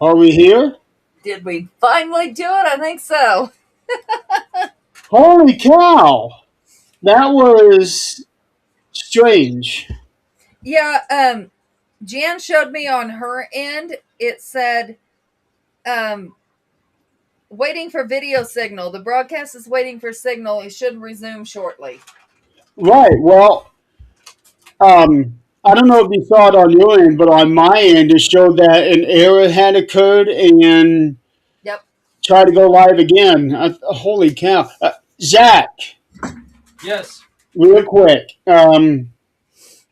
Are we here? Did we finally do it? I think so. Holy cow! That was strange. Yeah, Jan showed me on her end. It said, um, waiting for video signal. The broadcast is waiting for signal. It should resume shortly. Right. Well, I don't know if you saw it on your end, but on my end, it showed that an error had occurred and Yep. tried to go live again. Holy cow! Zach, Yes. real quick.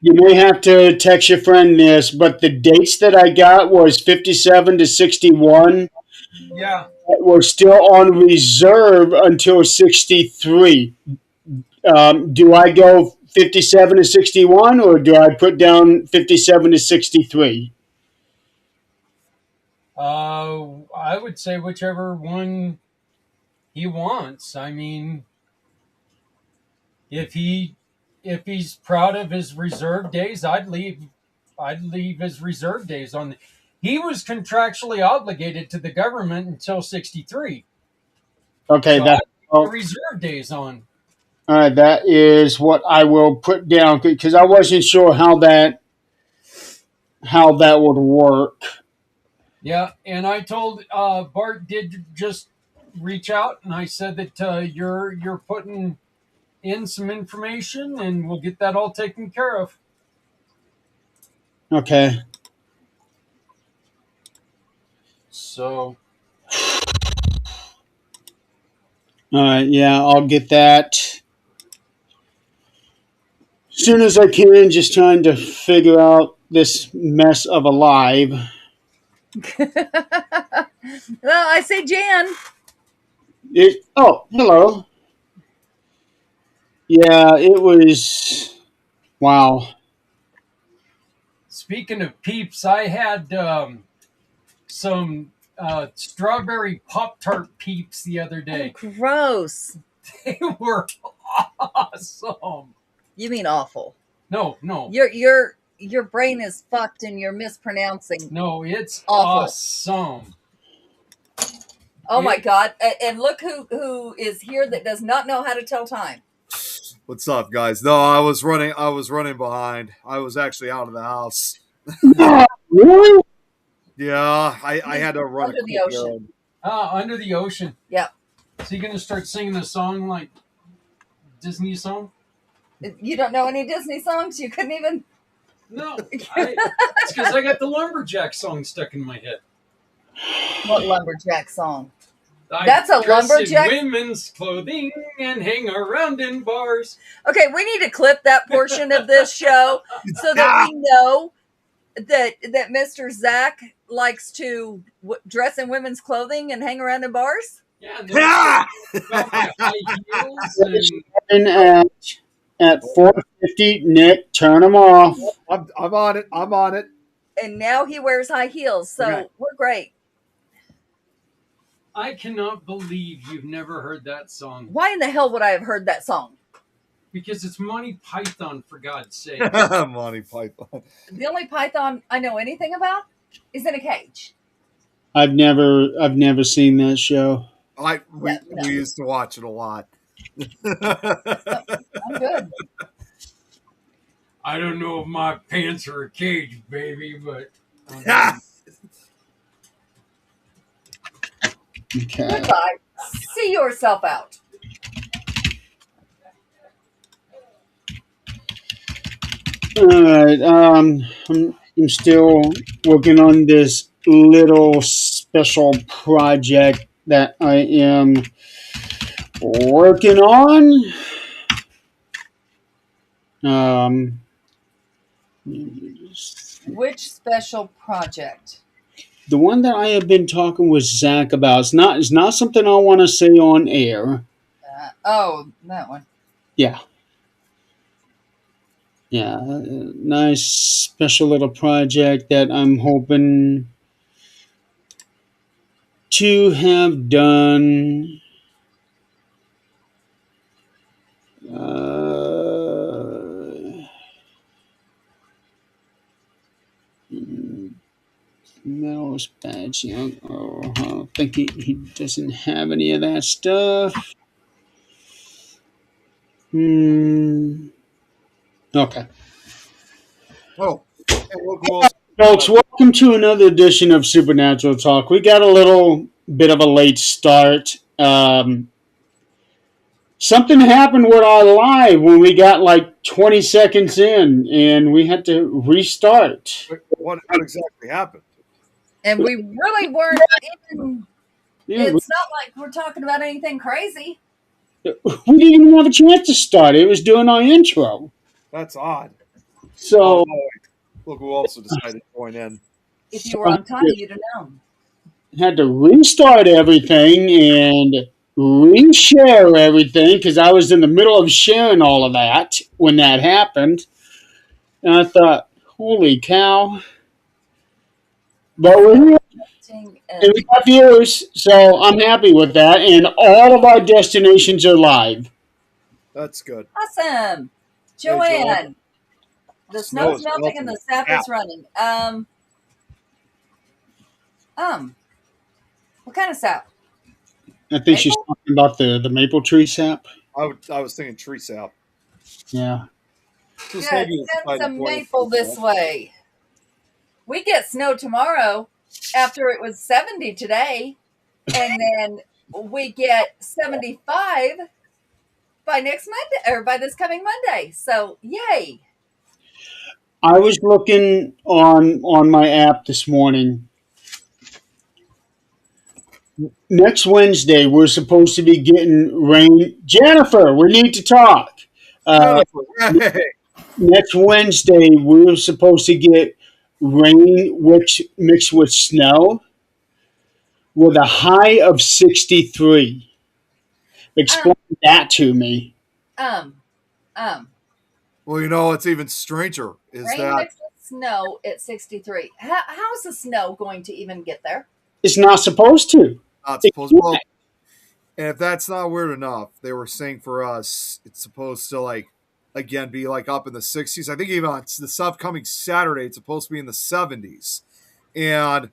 You may have to text your friend this, but the dates that I got was 57 to 61. Yeah. We're still on reserve until 63. Do I go 57 to 61 or do I put down 57 to 63? I would say whichever one he wants. I mean, if he if he's proud of his reserve days, I'd leave his reserve days on. He was contractually obligated to the government until 63. Okay, So that I'd leave the oh, reserve days on. all right. That is what I will put down because I wasn't sure how that would work. Yeah, and I told Bart did just reach out, and I said that you're putting in some information, and we'll get that all taken care of. Okay. So All right. Yeah, I'll get that as soon as I can. Just trying to figure out this mess of a live. Well, I say Jan. Hello. Yeah, it was. Wow. speaking of peeps, I had some strawberry Pop Tart peeps the other Oh, day. gross. They were awesome. You mean awful. No, no, Your brain is fucked and you're mispronouncing no, it's awful. awesome. Oh my It, god. And look who is here that does not know how to tell time. What's up, guys? No, I was running. I was running behind. I was actually out of the house. Really? Yeah, I had to run a Under the quick ocean. errand. Under the Ocean. Yeah. So you gonna start singing a song like Disney song? You don't know any Disney songs? You couldn't even. No, it's because I got the lumberjack song stuck in my head. What lumberjack song? I That's a dress lumberjack? in women's clothing and hang around in bars. Okay, we need to clip that portion of this show so that we know that Mr. Zach likes to dress in women's clothing and hang around in bars. Yeah, and then about my high heels And at 4:50, Nick, turn them off. I'm on it. I'm on it. And now he wears high heels, so Okay. we're great. I cannot believe you've never heard that song Why in the hell would I have heard that song? because it's Monty Python, for God's sake. Monty Python. The only python I know anything about is in a cage. I've never seen that show. We No. we used to watch it a lot. I'm good. I don't know if my pants are a cage, baby, but Okay. Goodbye. See yourself out. All right. I'm still working on this little special project that I am working on. Um, Which special project? the one that I have been talking with Zach about. It's not something I want to say on air. That one. Yeah. Yeah, nice special little project that I'm hoping to have done. Uh, Mel's badge. Yeah. Oh, I don't think he doesn't have any of that stuff. Hmm. Okay. Oh, hey, look who else. Folks, welcome to another edition of Supernatural Talk. We got a little bit of a late start. Something happened with our live when we got like 20 seconds in, and we had to restart. What exactly happened? And we really weren't even. Yeah, It's not like we're talking about anything crazy. we didn't even have a chance to start. It was doing our intro. That's odd. Oh So, no! Look who also decided to join in. If so you were on time, you'd have known. had to restart everything and reshare everything because I was in the middle of sharing all of that when that happened. And I thought, holy cow. But we're here and we got viewers, so I'm happy with that. And all of our destinations are live. That's good. Awesome. Joanne. Joanne, the Snow snow's is melting and melting. the sap Yeah. is running. What kind of sap? I think she's Maple? talking about the maple tree sap. I was thinking tree sap. Yeah. Just Good. maybe you Send decided to some join maple this way. We get snow tomorrow after it was 70 today. And then we get 75 by next Monday or by this coming Monday. So yay. I was looking on my app this morning. Next Wednesday, we're supposed to be getting rain. Jennifer, we need to talk. Uh, Jennifer, hey. Next Wednesday, we're supposed to get rain which mixed with snow with a high of 63. Explain Um, that to me. um, um, Well, you know what's even stranger is Rain that mixed with snow at 63. How's the snow going to even get there? It's not supposed to. not It supposed. can't. Well, and if that's not weird enough, they were saying for us it's supposed to like again be like up in the 60s. I think even on this upcoming Saturday, it's supposed to be in the 70s, and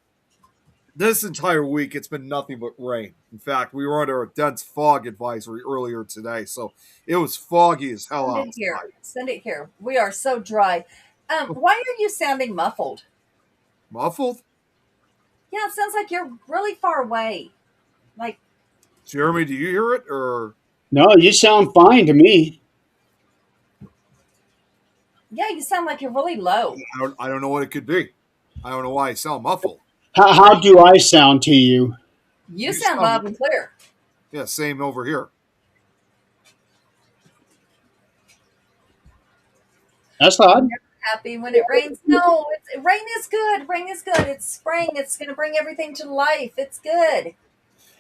this entire week it's been nothing but rain. In fact, we were under a dense fog advisory earlier today, so it was foggy as hell Send it here. outside. Send it here. We are so dry. Why are you sounding muffled? Muffled? Yeah, it sounds like you're really far away. Like, Jeremy, do you hear it or No, you sound fine to me. yeah, you sound like you're really low. I don't know what it could be. I don't know why I sound muffled. How do I sound to you? You You sound sound loud and clear. yeah, same over here. That's I'm odd. never happy when it rains. No, rain is good. Rain is good. It's spring. It's going to bring everything to life. It's good. I,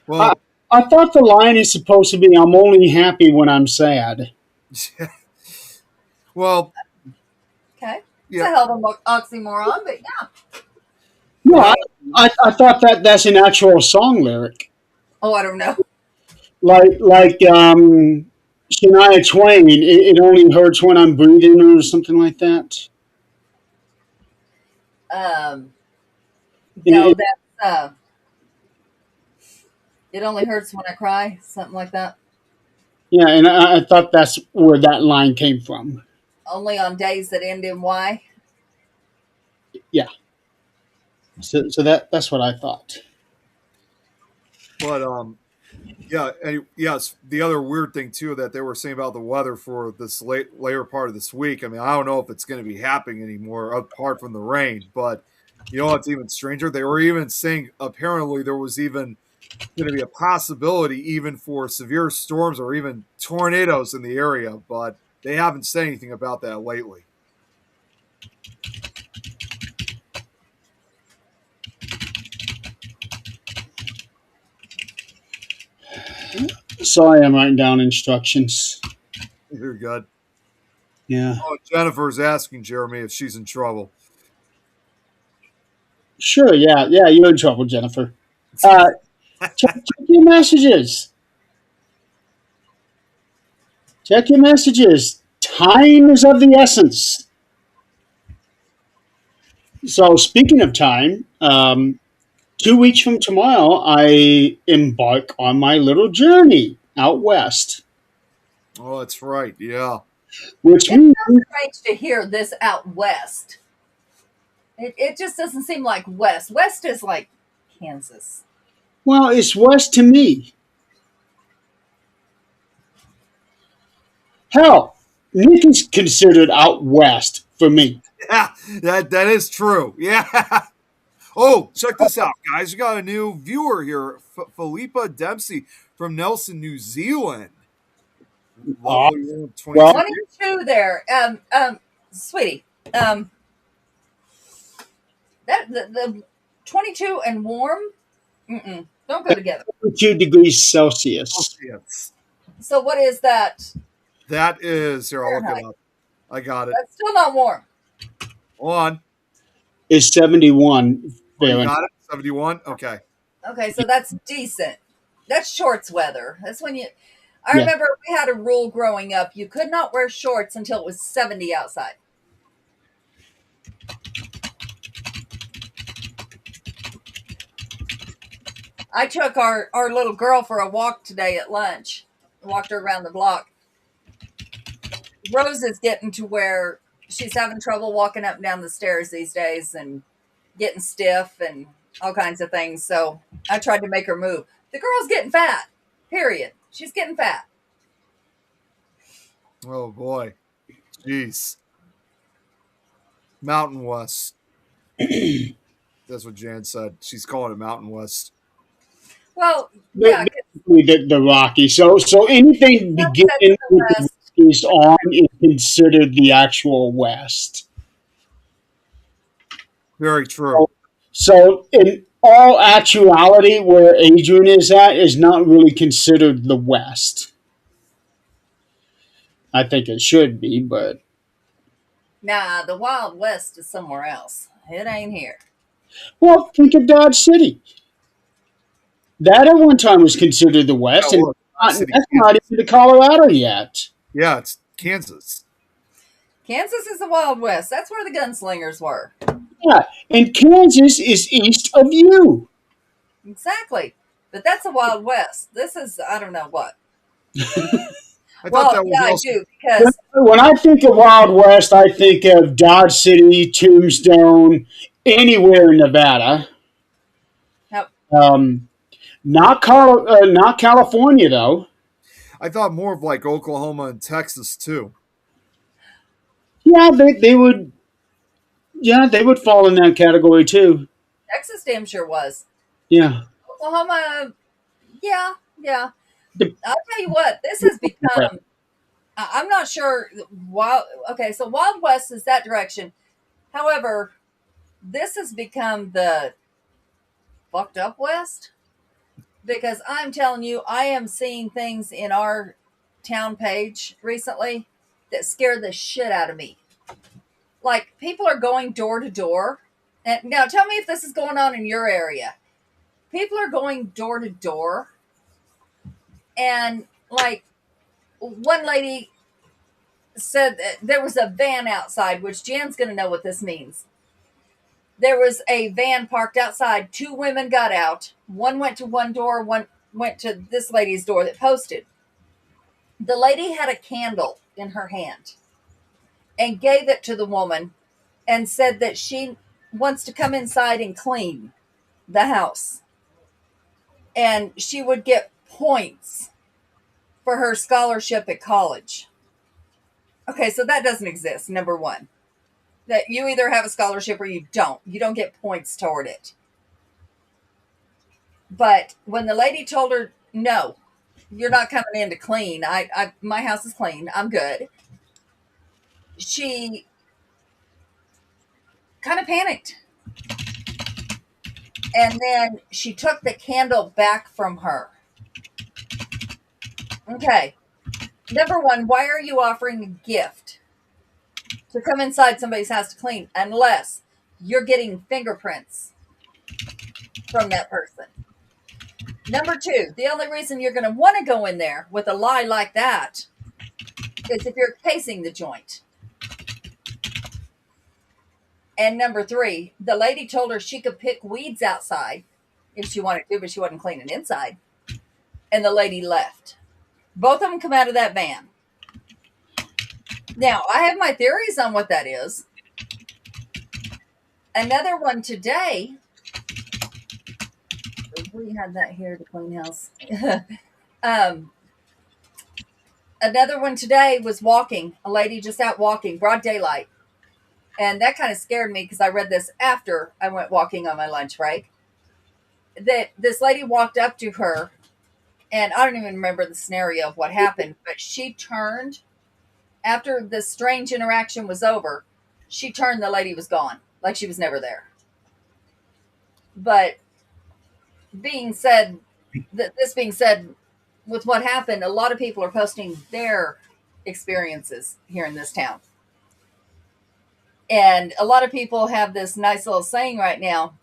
Well, I thought the line is supposed to be I'm only happy when I'm sad. well, Okay. It's yeah. a hell of an oxymoron, but yeah. No, Well, I thought that's an actual song lyric. Oh, I don't know. Like Shania Twain, it only hurts when I'm breathing or something like that. Um, no, It- that's it only hurts when I cry, something like that. yeah, and I thought that's where that line came from. Only on days that end in Y. Yeah, so that's what I thought. but yeah, and yes, the other weird thing too that they were saying about the weather for this later part of this week. I mean, I don't know if it's going to be happening anymore apart from the rain, but you know what's even stranger? They were even saying apparently there was even going to be a possibility even for severe storms or even tornadoes in the area, but they haven't said anything about that lately. Sorry, I'm writing down instructions. You're good. Yeah, Oh, Jennifer's asking Jeremy if she's in trouble. sure. Yeah, you're in trouble, Jennifer. Uh, check your messages. Check your messages. Time is of the essence. So speaking of time, 2 weeks from tomorrow, I embark on my little journey out west, Oh, that's right. Yeah. which It's means so strange to hear this out west. It just doesn't seem like west. West is like Kansas. well, it's west to me. Hell, Nick is considered out west for me. Yeah, that is true. Yeah. Oh, check this out, guys. We got a new viewer here, Philippa Dempsey from Nelson, New Zealand. Uh, Lovely room, well, 22. 22 there. Sweetie. Um, the 22 and warm, don't go together. 2 degrees Celsius Celsius. So what is that? That is, here, I'll look it Fahrenheit? up. I got it. That's still not warm. Hold on. is 71 Oh, you Fahrenheit. got it? 71? Okay. Okay, so that's decent. That's shorts weather. That's when you. I Yeah. remember we had a rule growing up: you could not wear shorts until it was 70 outside. I took our little girl for a walk today at lunch. Walked her around the block. Rose is getting to where she's having trouble walking up and down the stairs these days and getting stiff and all kinds of things. So I tried to make her move. The girl's getting fat, period. She's getting fat. Oh, boy. Jeez. Mountain West. That's what Jan said. She's calling it Mountain West. Well, yeah, The Rocky. So anything that's beginning the with the West. Rockies on is considered the actual West. Very true. So in all actuality, where Adrian is at is not really considered the West. I think it should be, but Nah, the Wild West is somewhere else. It ain't here. well, think of Dodge City. That at one time was considered the Yeah, West, and look, City, that's not Kansas. even to Colorado yet. Yeah, it's Kansas. Kansas is the Wild West. That's where the gunslingers were. Yeah, and Kansas is east of you. Exactly. But that's the Wild West. This is, I don't know what. I thought Well, that was yeah, I also. do, because When I think of Wild West, I think of Dodge City, Tombstone, anywhere in Nevada. now, Um, not California though. I thought more of like Oklahoma and Texas too. Yeah, they would. Yeah, they would fall in that category too. Texas damn sure was. Yeah. Oklahoma, yeah, yeah. The- I'll tell you what, this has become, I'm not sure. Wild, okay, so Wild West is that direction. However, this has become the fucked up West because I'm telling you, I am seeing things in our town page recently that scare the shit out of me. Like people are going door to door. And now tell me if this is going on in your area. People are going door to door and like one lady said that there was a van outside, which Jan's going to know what this means. There was a van parked outside. Two women got out. One went to one door, one went to this lady's door that posted. The lady had a candle in her hand and gave it to the woman and said that she wants to come inside and clean the house. And she would get points for her scholarship at college. Okay, so that doesn't exist, number one. That you either have a scholarship or you don't. You don't get points toward it. But when the lady told her, no, you're not coming in to clean. My house is clean. I'm good. She kind of panicked. And then she took the candle back from her. Okay. Number one, why are you offering a gift to come inside somebody's house to clean unless you're getting fingerprints from that person? Number two, the only reason you're going to want to go in there with a lie like that is if you're casing the joint. And number 3, the lady told her she could pick weeds outside if she wanted to, but she wasn't cleaning inside. And the lady left. Both of them come out of that van. Now, I have my theories on what that is. Another one today. We had that here at the clean house. Another one today was walking. A lady just out walking, broad daylight. And that kind of scared me because I read this after I went walking on my lunch break. That this lady walked up to her, and I don't even remember the scenario of what happened, but she turned after the strange interaction was over. She turned, the lady was gone, like she was never there. But being said, this being said, with what happened, a lot of people are posting their experiences here in this town. And a lot of people have this nice little saying right now: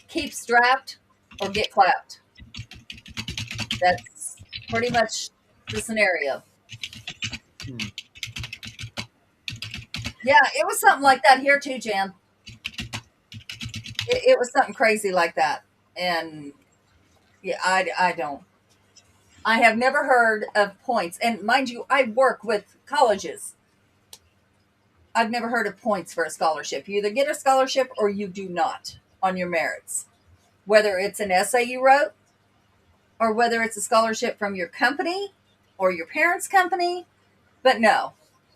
keep strapped or get clapped. That's pretty much the scenario. Yeah, it was something like that here too, Jan. It was something crazy like that. And yeah, I have never heard of points. And mind you, I work with colleges. I've never heard of points for a scholarship. You either get a scholarship or you do not on your merits. Whether it's an essay you wrote, or whether it's a scholarship from your company or your parents' company. But no,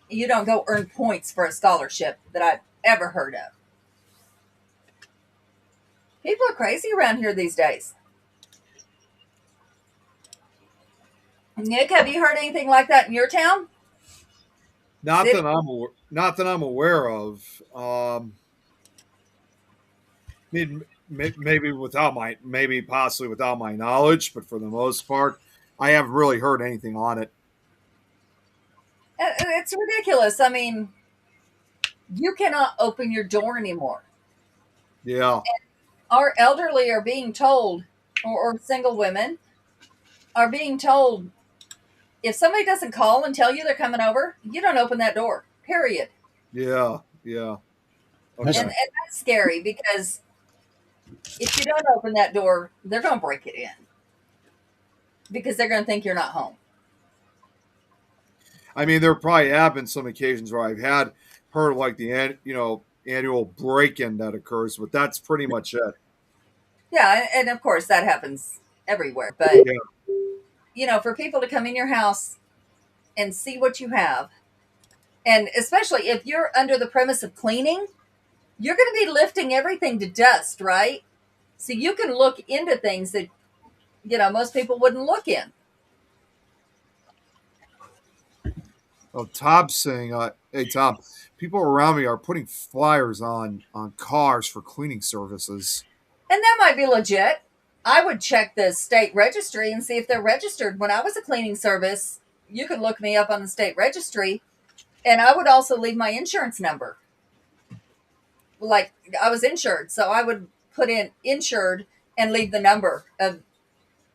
you don't go earn points for a scholarship that I've ever heard of. People are crazy around here these days. Nick, have you heard anything like that in your town? Not City? that I'm aware of. Maybe maybe possibly without my knowledge, but for the most part, I haven't really heard anything on it. It's ridiculous. I mean, you cannot open your door anymore. Yeah, Our elderly are being told, or single women are being told, if somebody doesn't call and tell you they're coming over, you don't open that door, period. yeah. Okay. And that's scary because if you don't open that door, they're going to break it in because they're going to think you're not home. I mean, there probably have been some occasions where I've had heard like the annual break-in that occurs, but that's pretty much it. Yeah, and of course that happens everywhere. But, Yeah. for people to come in your house and see what you have, and especially if you're under the premise of cleaning, you're going to be lifting everything to dust, right? So you can look into things that, most people wouldn't look in. Oh, Tom's saying, "Hey Tom, people around me are putting flyers on cars for cleaning services." And that might be legit. I would check the state registry and see if they're registered. When I was a cleaning service, you could look me up on the state registry, and I would also leave my insurance number. Like, I was insured, so I would put in insured and leave the number of,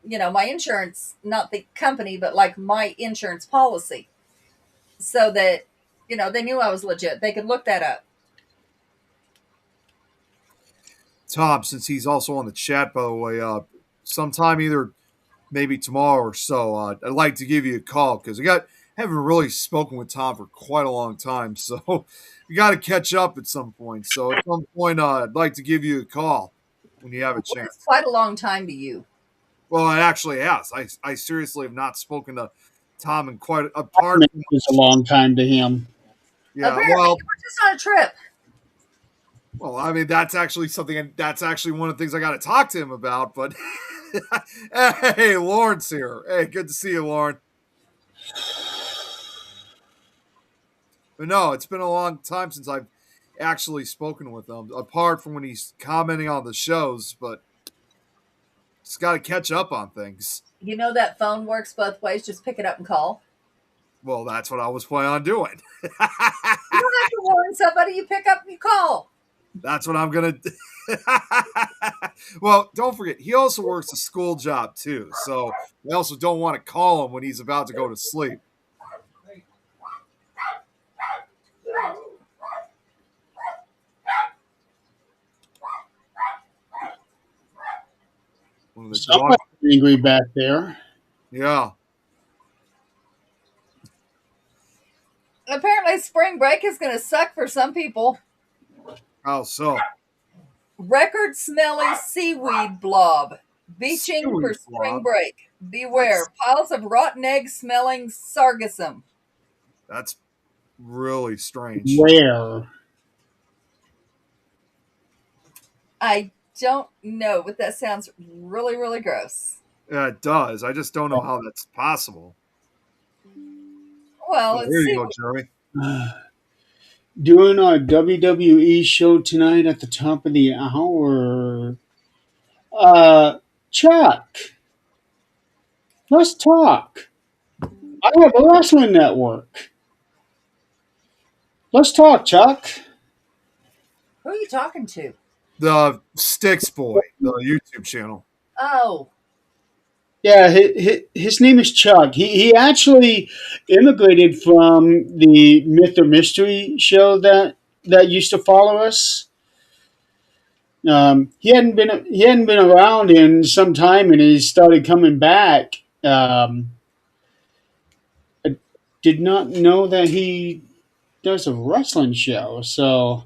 my insurance, not the company, but like my insurance policy, so that, they knew I was legit. They could look that up. Tom, since he's also on the chat, by the way, sometime either maybe tomorrow or so, I'd like to give you a call because haven't really spoken with Tom for quite a long time, so we got to catch up at some point. So at some point, I'd like to give you a call when you have a Well, chance. it's quite a long time to you. Well, it actually has. I seriously have not spoken to Tom in quite apart. It was a long time to him. Yeah, Apparently, well, you were just on a trip. well, I mean, that's actually something. That's actually one of the things I got to talk to him about. But hey, Lauren's here. Hey, good to see you, Lauren. But no, it's been a long time since I've actually spoken with him, apart from when he's commenting on the shows. But just got to catch up on things. You know that phone works both ways. Just pick it up and call. Well, that's what I was planning on doing. You don't have to warn somebody. You pick up and you call. That's what I'm going to do. Well, don't forget, he also works a school job, too. So I also don't want to call him when he's about to go to sleep. One of the dog. Somebody's angry back there. Yeah. Apparently, spring break is going to suck for some people. How so? Record smelly seaweed blob. Beaching for Seaweed spring blob? break. Beware. Piles of rotten egg smelling sargassum. That's really strange. Where? I don't know, but that sounds really, really gross. Yeah, it does. I just don't know how that's possible. Well, Oh, it's there you go, seaweed. Jeremy. Doing our WWE show tonight at the top of the hour. Chuck, let's talk. I have a wrestling network. Let's talk, Chuck. Who are you talking to? The Sticks Boy, the YouTube channel. Oh, Yeah, his name is Chuck. He actually immigrated from the Myth or Mystery show that used to follow us. He hadn't been around in some time, and he started coming back. I did not know that he does a wrestling show. So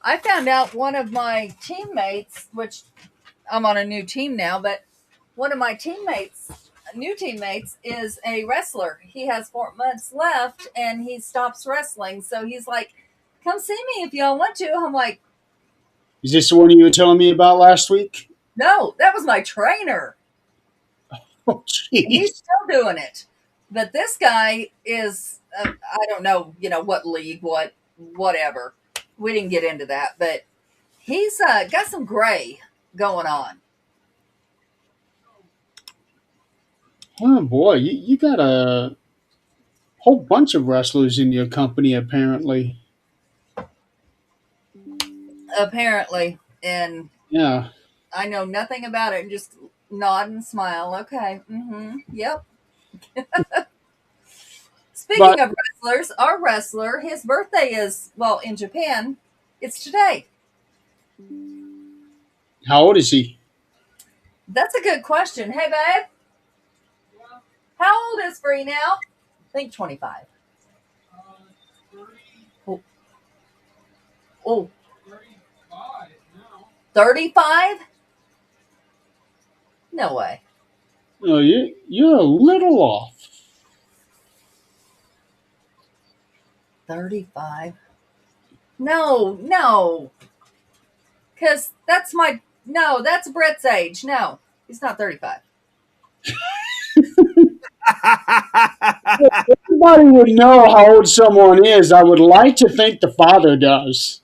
I found out one of my teammates, which I'm on a new team now, but one of my new teammates, is a wrestler. He has 4 months left and he stops wrestling. So he's like, come see me if y'all want to. I'm like, is this the one you were telling me about last week? no, that was my trainer. Oh, And he's jeez. still doing it. But this guy is, I don't know, what league, whatever. We didn't get into that, but he's got some gray going on. Oh boy, you got a whole bunch of wrestlers in your company apparently. Apparently. And Yeah. I know nothing about it and just nod and smile. Okay. Yep. But Speaking of wrestlers, our wrestler, his birthday is, well, in Japan, it's today. how old is he? That's a good question. Hey, babe, how old is Free now? I think 25. Oh, oh, 35? No way. Oh, you're a little off. 35? No. Because that's Brett's age. No, he's not 35. Everybody would know how old someone is. I would like to think the father does.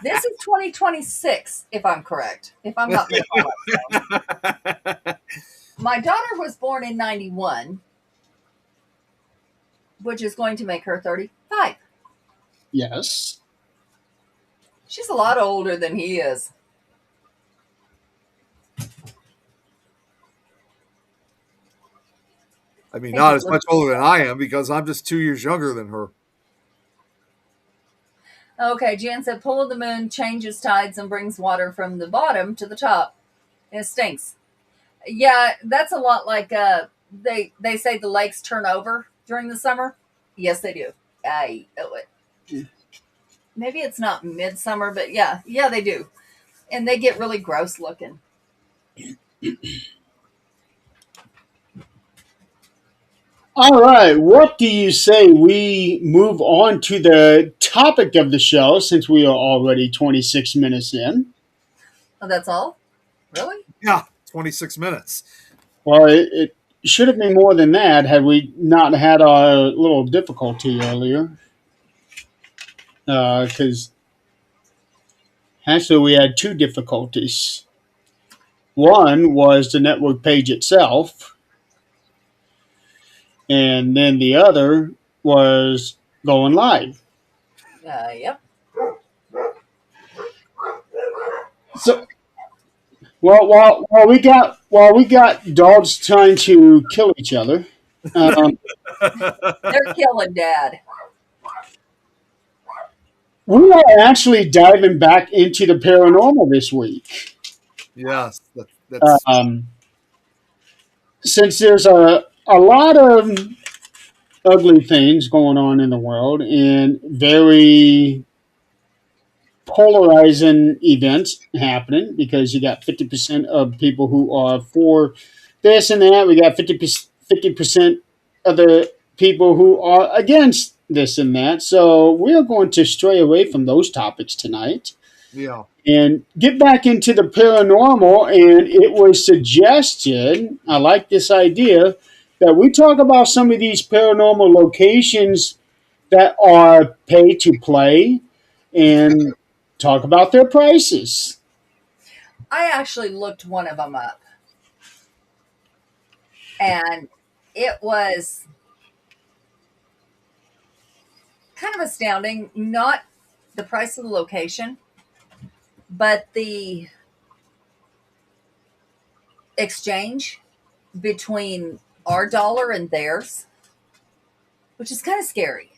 This is 2026, if I'm correct. If I'm not making that up. My daughter was born in 91, which is going to make her 35. Yes. She's a lot older than he is. I mean, not as much older than I am because I'm just 2 years younger than her. Okay, Jan said, pull of the moon changes tides and brings water from the bottom to the top. And it stinks. Yeah, that's a lot like they say the lakes turn over during the summer. Yes, they do. I know it. Maybe it's not midsummer, but yeah, they do. And they get really gross looking. All right. What do you say we move on to the topic of the show since we are already 26 minutes in? Oh, that's all? Really? Yeah, 26 minutes. Well, it should have been more than that had we not had a little difficulty earlier. Because actually, we had two difficulties. One was the network page itself, and then the other was going live. Yep. So, while we got dogs trying to kill each other, They're killing Dad. We are actually diving back into the paranormal this week. Yes, that's Um, since there's a lot of ugly things going on in the world and very polarizing events happening because you got 50% of people who are for this and that. We got 50% of the people who are against this and that. So we're going to stray away from those topics tonight yeah. and get back into the paranormal. And it was suggested, I like this idea, that we talk about some of these paranormal locations that are pay to play and talk about their prices. I actually looked one of them up, and it was kind of astounding. Not the price of the location, but the exchange between our dollar and theirs, which is kind of scary.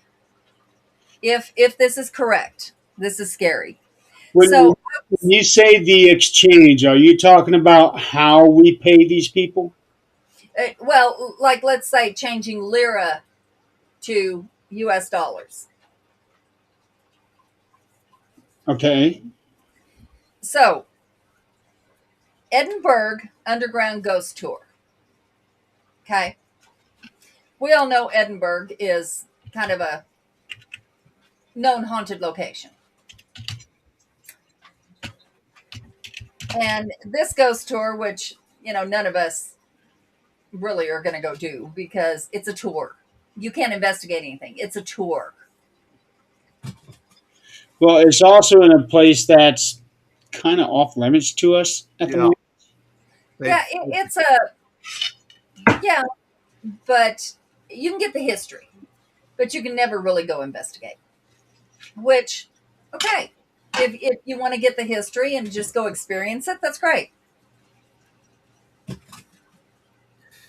If this is correct, this is scary. When So, you say the exchange, are you talking about how we pay these people? well, like let's say changing lira to US dollars. Okay. So, Edinburgh Underground Ghost Tour. Okay. We all know Edinburgh is kind of a known haunted location. And this ghost tour, which, none of us really are going to go do because it's a tour. You can't investigate anything. It's a tour. Well, it's also in a place that's kind of off limits to us at the Yeah. moment. They, Yeah, it's a, yeah, but you can get the history, but you can never really go investigate. Which, okay, if you want to get the history and just go experience it, that's great.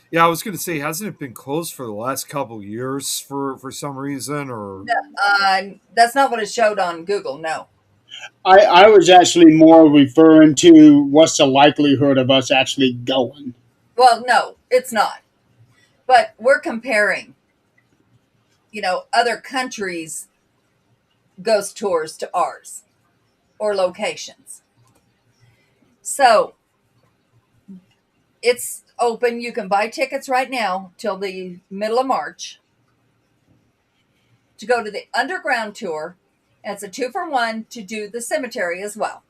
yeah, I was going to say, hasn't it been closed for the last couple years for some reason or? That's not what it showed on Google. No. I was actually more referring to what's the likelihood of us actually going. Well, no, it's not. But we're comparing, other countries' ghost tours to ours or locations. So it's open. You can buy tickets right now till the middle of March to go to the underground tour. And it's a 2-for-1 to do the cemetery as well.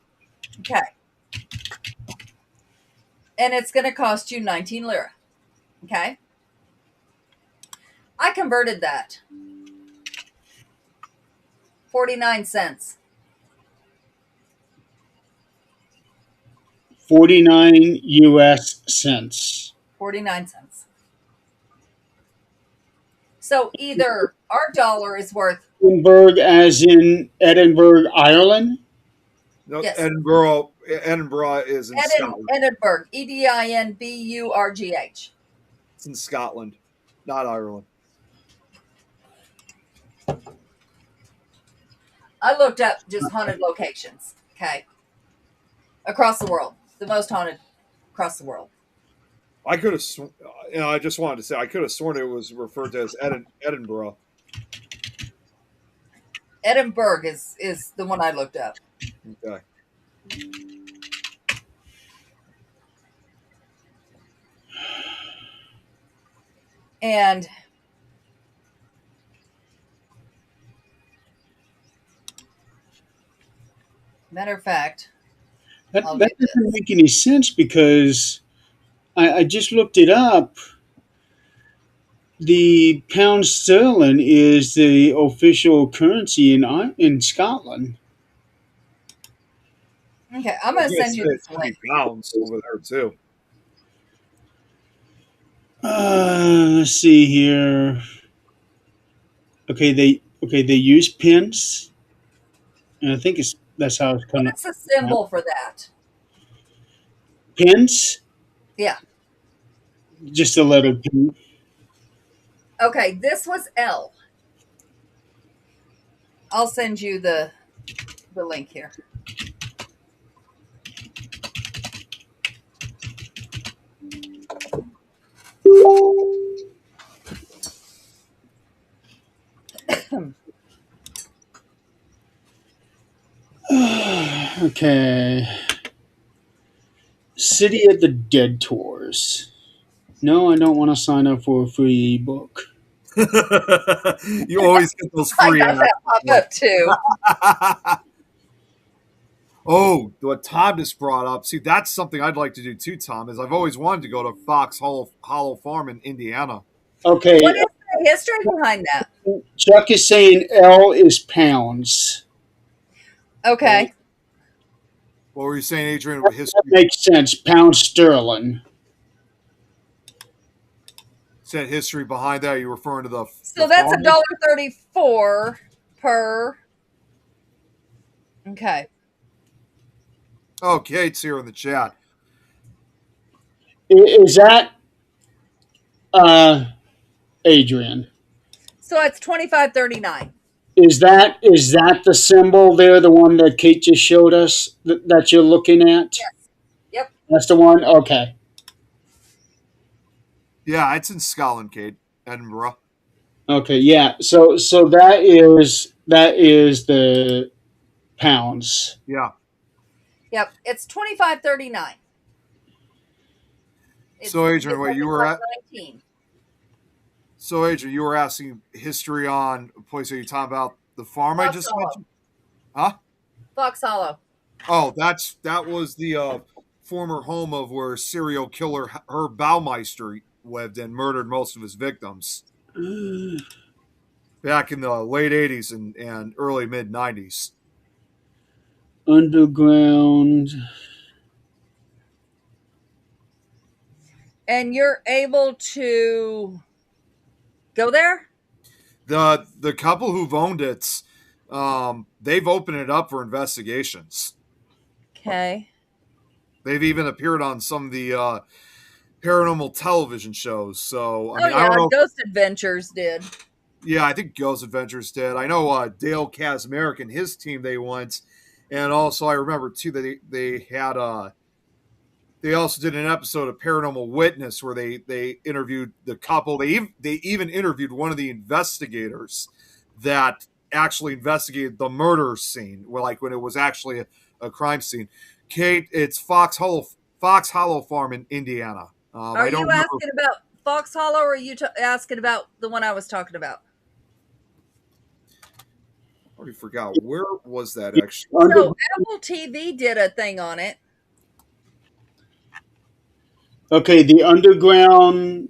Okay. And it's going to cost you 19 lira. Okay. I converted that 49 cents. 49 US cents. 49 cents. So either our dollar is worth, Edinburgh, as in Edinburgh, Ireland. No, yes, Edinburgh is in Scotland. Edinburgh, Edinburgh. It's in Scotland, not Ireland. I looked up just haunted locations, okay, across the world, the most haunted across the world. I could have, I just wanted to say, I could have sworn it was referred to as Edinburgh. Edinburgh is the one I looked up. Okay. And matter of fact, That, I'll that get doesn't this. make any sense because I just looked it up. The pound sterling is the official currency in Scotland. Okay, I'm I was going to going to send say you it this should be link. pounds over there too. Let's see here. Okay they use pence, and I think that's how it's coming. What's the symbol for that? Pence, Yeah. just the letter P. Okay, this was L. I'll send you the the link here. Okay. City of the Dead tours. No, I don't want to sign up for a free ebook. You always get those I free got ads. that pop up too. Oh, what Tom just brought up. See, that's something I'd like to do too, Tom, is I've always wanted to go to Fox Hollow Farm in Indiana. Okay, What is the history behind that? Chuck is saying L is pounds. Okay. What were you saying, Adrian? What That history makes sense. Pound sterling. said history behind that? Are you referring to the So that's farm? $1.34 per. Okay. Oh, Kate's here in the chat. Is that Adrian? So it's $25.39. Is that the symbol there, the one that Kate just showed us that you're looking at? Yes. Yep. That's the one? Okay. Yeah, it's in Scotland, Kate, Edinburgh. Okay, yeah. So that is the pounds. Yeah. Yep. It's $25.39. So, Adrian, wait, you were at. 19. So, Adrian, you were asking history on a place. Are you talking about the farm I Fox just Hollow. mentioned? Huh? Fox Hollow. Oh, that was the former home of where serial killer Herb Baumeister lived and murdered most of his victims back in the late '80s and early mid '90s. Underground. And you're able to go there? The couple who've owned it, they've opened it up for investigations. Okay. They've even appeared on some of the paranormal television shows. So I Oh mean, I yeah, don't know. Ghost Adventures did. Yeah, I think Ghost Adventures did. I know Dale Kazmarek and his team they went, and also I remember too that they had they also did an episode of Paranormal Witness where they interviewed the couple. They even interviewed one of the investigators that actually investigated the murder scene, like when it was actually a crime scene. Kate, it's Fox Hollow Farm in Indiana. Are I don't you remember. asking about Fox Hollow, or are you asking about the one I was talking about? I already forgot where was that actually. So Apple TV did a thing on it. Okay, the underground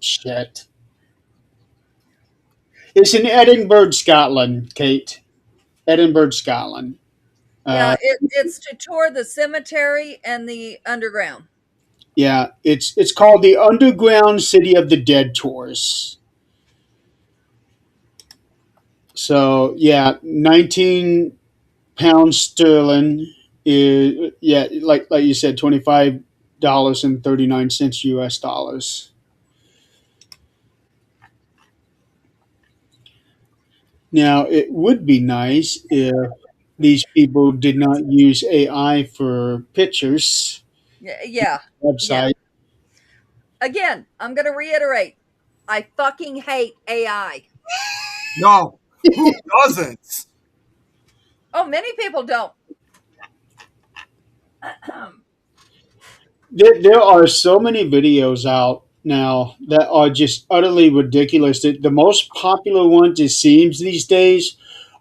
shit. It's in Edinburgh, Scotland, Kate. Edinburgh, Scotland. Yeah, Uh, it's to tour the cemetery and the underground. yeah, it's called the Underground City of the Dead tours. So yeah, 19 pounds sterling is, yeah, like you said, $25.39 US dollars. Now it would be nice if these people did not use AI for pictures. Yeah, yeah. Website. Again, I'm going to reiterate. I fucking hate AI. No, who doesn't? Oh, many people don't. There are so many videos out now that are just utterly ridiculous. The most popular ones, it seems, these days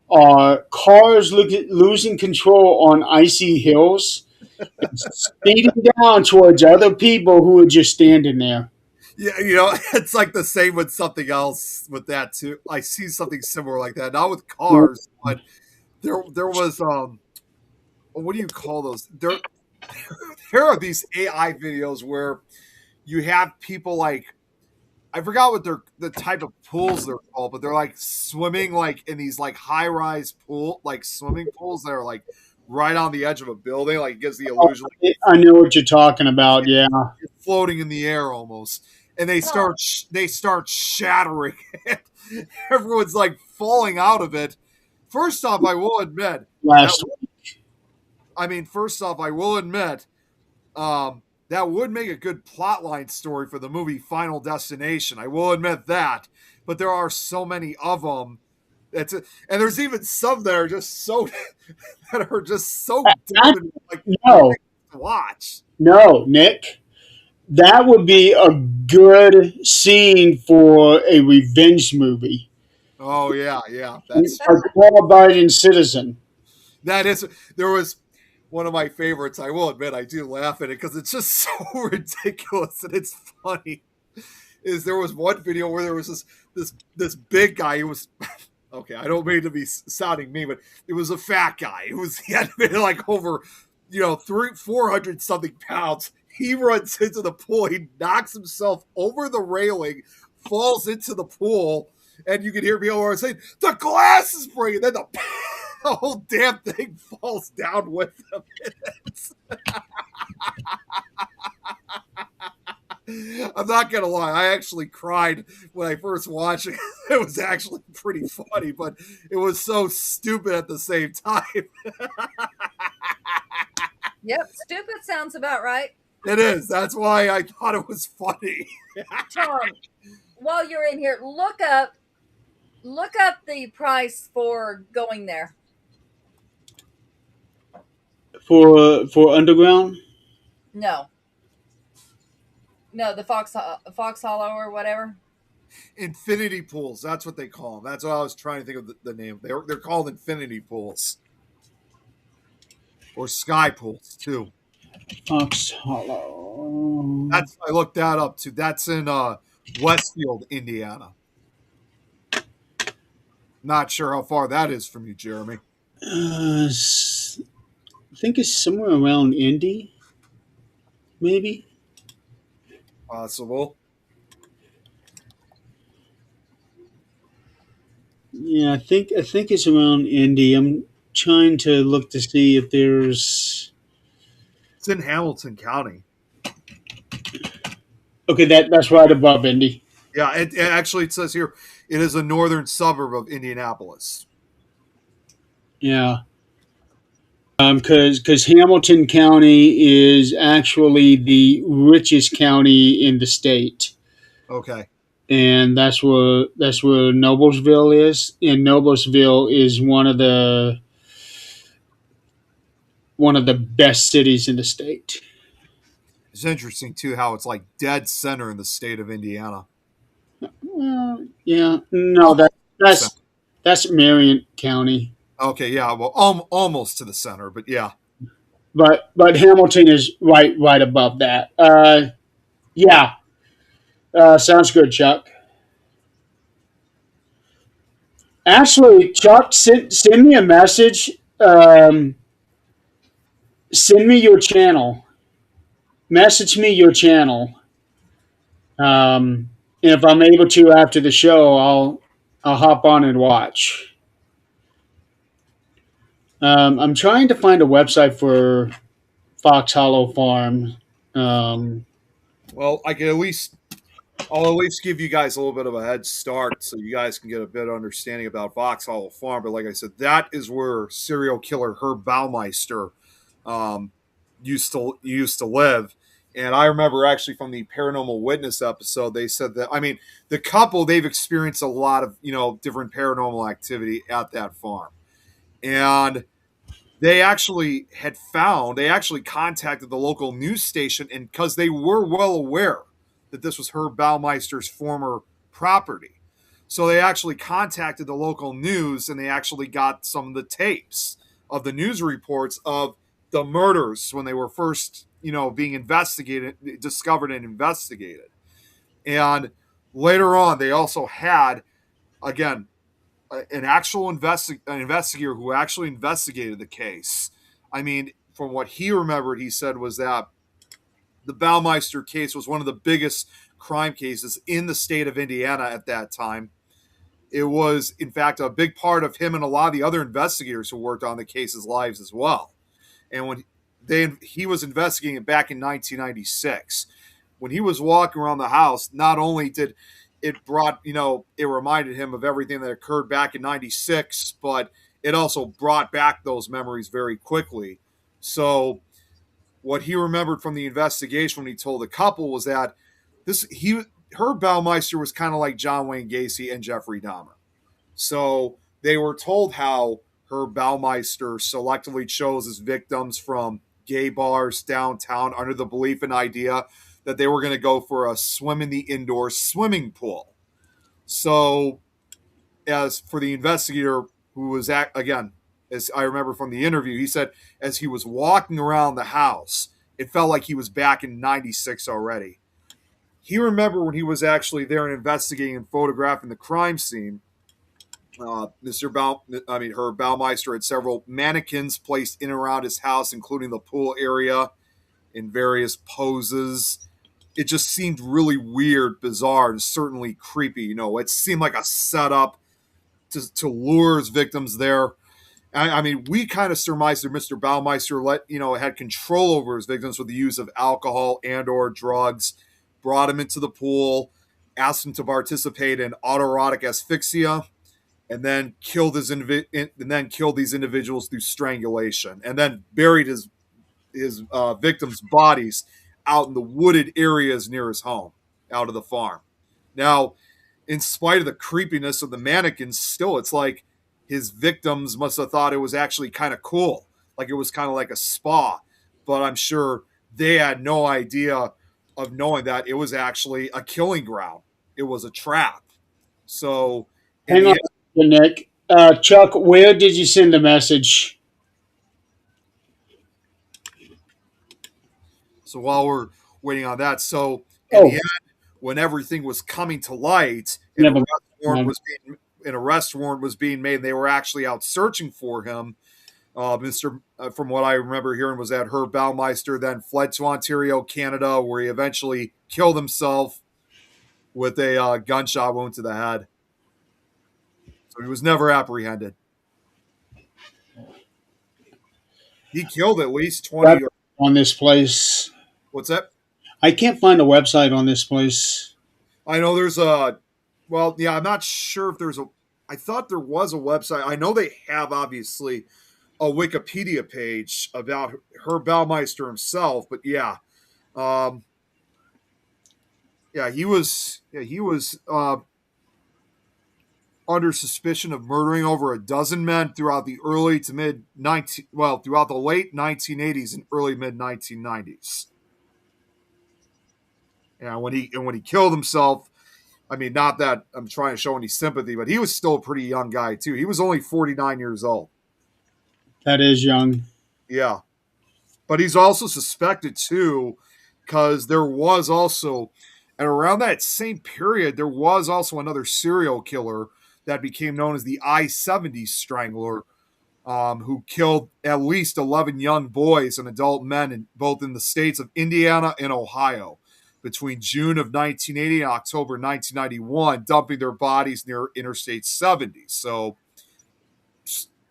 are cars losing control on icy hills and speeding down towards other people who are just standing there. Yeah, it's like the same with something else with that too. I see something similar like that, not with cars, but there was what do you call those? There are these AI videos where you have people like I forgot what the type of pools they're called, but they're like swimming like in these like high rise swimming pools that are like right on the edge of a building, like it gives the illusion like I know what you're talking about. Yeah. you're floating in the air almost. and they start shattering it. Everyone's like falling out of it. First off, I will admit that last first off, I will admit that would make a good plotline story for the movie Final Destination. I will admit that, but there are so many of them. And there's even some that are just so that are just so dumb and like no, to watch. no, Nick. That would be a good scene for a revenge movie. Oh yeah, that's A law-abiding citizen. that is. There was one of my favorites. I will admit, I do laugh at it because it's just so ridiculous and it's funny. Is there was one video where there was this big guy who was okay. I don't mean to be sounding mean, but it was a fat guy. He had to be like over 400 something pounds. He runs into the pool. He knocks himself over the railing, falls into the pool, and you can hear people saying, "The glass is breaking." Then the whole damn thing falls down with him. I'm not gonna lie, I actually cried when I first watched it. It was actually pretty funny, but it was so stupid at the same time. Yep, stupid sounds about right. It is. That's why I thought it was funny. Tom, while you're in here, look up the price for going there. For underground. No, the Fox Hollow or whatever. Infinity pools. That's what they call them. That's what I was trying to think of the name. They're called infinity pools. Or sky pools, too. Fox Hollow. I looked that up, too. That's in Westfield, Indiana. Not sure how far that is from you, Jeremy. I think it's somewhere around Indy, maybe. Possible. Yeah, I think it's around Indy. I'm trying to look to see if there's. It's in Hamilton County. Okay, that's right above Indy. Yeah, it actually it says here it is a northern suburb of Indianapolis. Yeah. Because Hamilton County is actually the richest county in the state, Okay. and that's where Noblesville is. And Noblesville is one of the best cities in the state. It's interesting too how it's like dead center in the state of Indiana. Well, yeah, no, that's Marion County, Okay, yeah, well, almost to the center, but yeah. but Hamilton is right above that. Yeah, sounds good, Chuck. Actually, Chuck, send me a message. Send me your channel. Message me your channel. And if I'm able to after the show, I'll hop on and watch. I'm trying to find a website for Fox Hollow Farm. Well, I'll at least give you guys a little bit of a head start so you guys can get a better understanding about Fox Hollow Farm. But like I said, that is where serial killer Herb Baumeister used to live. And I remember actually from the Paranormal Witness episode, they said that the couple, they've experienced a lot of different paranormal activity at that farm, and they actually contacted the local news station, and because they were well aware that this was Herb Baumeister's former property. So they actually contacted the local news, and they actually got some of the tapes of the news reports of the murders when they were first, being discovered and investigated. And later on, they also had, again, an actual investigator who actually investigated the case. From what he remembered, he said was that the Baumeister case was one of the biggest crime cases in the state of Indiana at that time. It was, in fact, a big part of him and a lot of the other investigators who worked on the case's lives as well. And when he was investigating it back in 1996, when he was walking around the house, not only did it brought, it reminded him of everything that occurred back in 96, but it also brought back those memories very quickly. So what he remembered from the investigation when he told the couple was that Herb Baumeister was kind of like John Wayne Gacy and Jeffrey Dahmer. So they were told how Herb Baumeister selectively chose his victims from gay bars downtown under the belief and idea that they were going to go for a swim in the indoor swimming pool. So, as for the investigator who was again, as I remember from the interview, he said as he was walking around the house, it felt like he was back in 96 already. He remembered when he was actually there and investigating and photographing the crime scene. Herb Baumeister had several mannequins placed in and around his house, including the pool area in various poses. It just seemed really weird, bizarre, and certainly creepy. It seemed like a setup to lure his victims there. We kind of surmised that Mr. Baumeister had control over his victims with the use of alcohol and/or drugs, brought him into the pool, asked him to participate in autoerotic asphyxia, and then killed these individuals through strangulation, and then buried his victims' bodies out in the wooded areas near his home, out of the farm. Now, in spite of the creepiness of the mannequins, still, it's like his victims must have thought it was actually kind of cool, like it was kind of like a spa. But I'm sure they had no idea of knowing that it was actually a killing ground. It was a trap. So, Hang on, Nick. Chuck, where did you send the message? So while we're waiting on that, so in the end, when everything was coming to light, and an arrest warrant was being made, and they were actually out searching for him. From what I remember hearing, was that Herb Baumeister then fled to Ontario, Canada, where he eventually killed himself with a gunshot wound to the head. So he was never apprehended. He killed at least 20 on this place. What's that? I can't find a website on this place. I know there's I'm not sure if there's I thought there was a website. I know they have, obviously, a Wikipedia page about Herb Baumeister himself, but he was under suspicion of murdering over a dozen men throughout the late 1980s and early mid 1990s. And when he killed himself, not that I'm trying to show any sympathy, but he was still a pretty young guy too. He was only 49 years old. That is young. Yeah. But he's also suspected too, because there was also, and around that same period, there was also another serial killer that became known as the I-70 Strangler, who killed at least 11 young boys and adult men both in the states of Indiana and Ohio between June of 1980 and October 1991, dumping their bodies near Interstate 70. So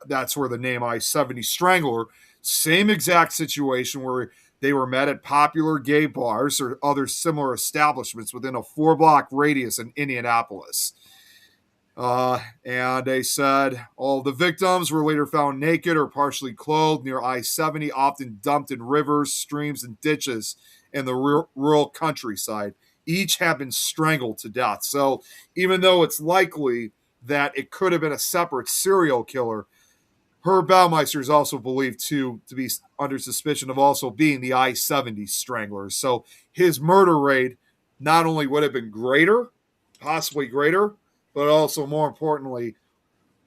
that's where the name I-70 Strangler, same exact situation where they were met at popular gay bars or other similar establishments within a 4-block radius in Indianapolis. And they said all the victims were later found naked or partially clothed near I-70, often dumped in rivers, streams, and ditches in the rural countryside. Each have been strangled to death. So even though it's likely that it could have been a separate serial killer, Herb Baumeister is also believed to be under suspicion of also being the I-70 Strangler. So his murder rate not only would have been greater, possibly greater, but also more importantly,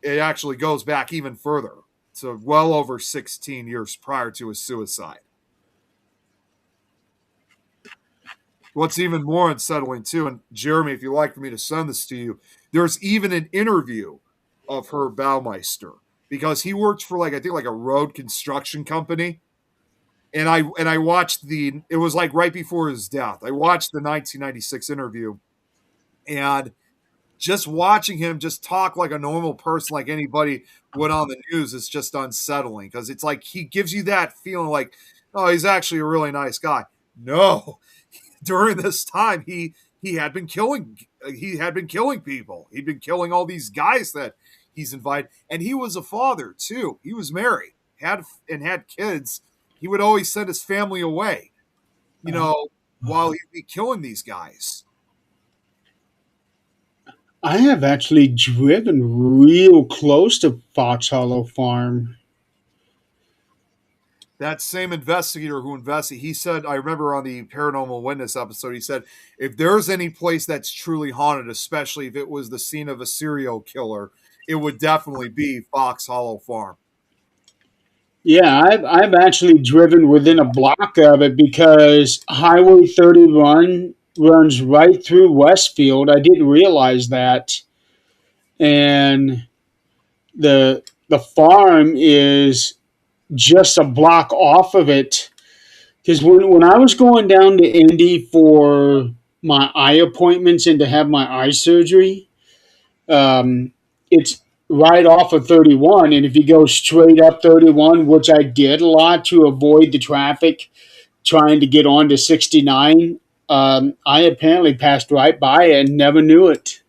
it actually goes back even further. So well over 16 years prior to his suicide. What's even more unsettling too, and Jeremy, if you'd like for me to send this to you, there's even an interview of Herb Baumeister, because he worked for I think a road construction company. And I watched it was like right before his death. I watched the 1996 interview, and just watching him just talk like a normal person, like anybody would on the news, is just unsettling, because it's like he gives you that feeling like, oh, he's actually a really nice guy. No, during this time he had been killing people. He'd been killing all these guys that he's invited, and he was a father too. He was married, had kids. He would always send his family away, you know, while he'd be killing these guys. I have actually driven real close to Fox Hollow Farm. That same investigator who investigated, he said, I remember on the Paranormal Witness episode, he said, if there's any place that's truly haunted, especially if it was the scene of a serial killer, it would definitely be Fox Hollow Farm. Yeah, I've actually driven within a block of it because Highway 31 runs right through Westfield. I didn't realize that, and the farm is just a block off of it. Because when I was going down to Indy for my eye appointments and to have my eye surgery, it's right off of 31. And if you go straight up 31, which I did a lot to avoid the traffic trying to get on to 69, I apparently passed right by it and never knew it.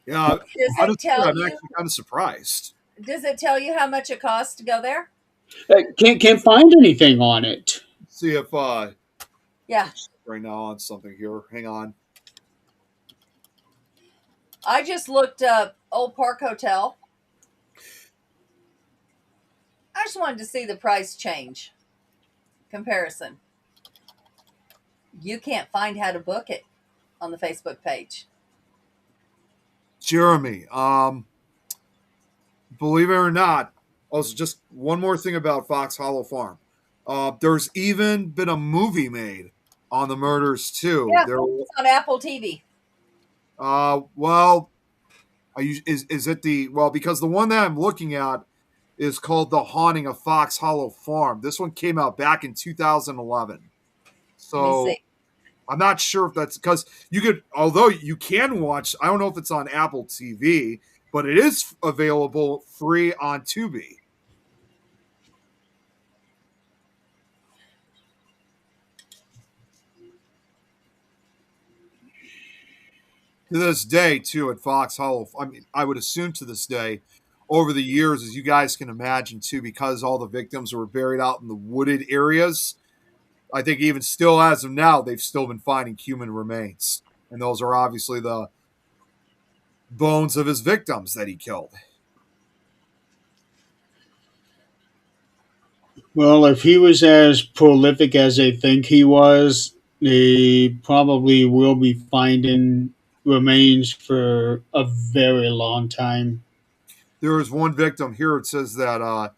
Yeah, Does it honestly, tell I'm you? actually kind of surprised. Does it tell you how much it costs to go there? Can't find anything on it. See if Yeah, right now on something here. Hang on. I just looked up Old Park Hotel. I just wanted to see the price change comparison. You can't find how to book it on the Facebook page. Jeremy, believe it or not, also just one more thing about Fox Hollow Farm. There's even been a movie made on the murders too. Yeah, There, it's on Apple TV. well, is it the well because the one that I'm looking at is called The Haunting of Fox Hollow Farm. This one came out back in 2011. Let me So see. I'm not sure if that's because you could, although you can watch, I don't know if it's on Apple TV, but it is available free on Tubi. To this day, too, at Fox Hollow, I mean, I would assume to this day, over the years, as you guys can imagine, too, because all the victims were buried out in the wooded areas, I think even still as of now, they've still been finding human remains. And those are obviously the bones of his victims that he killed. Well, if he was as prolific as they think he was, they probably will be finding remains for a very long time. There was one victim here. It says that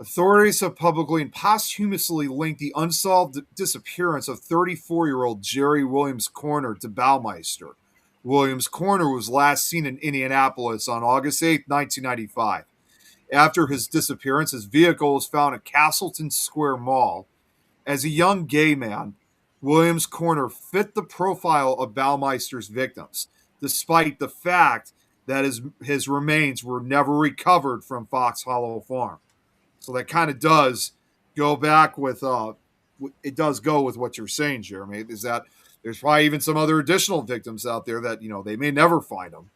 authorities have publicly and posthumously linked the unsolved disappearance of 34-year-old Jerry Williams Corner to Baumeister. Williams Corner was last seen in Indianapolis on August 8th, 1995. After his disappearance, his vehicle was found at Castleton Square Mall. As a young gay man, Williams Corner fit the profile of Baumeister's victims, despite the fact that his remains were never recovered from Fox Hollow Farm. So that kind of does go back with it does go with what you're saying, Jeremy. Is that there's probably even some other additional victims out there that they may never find them.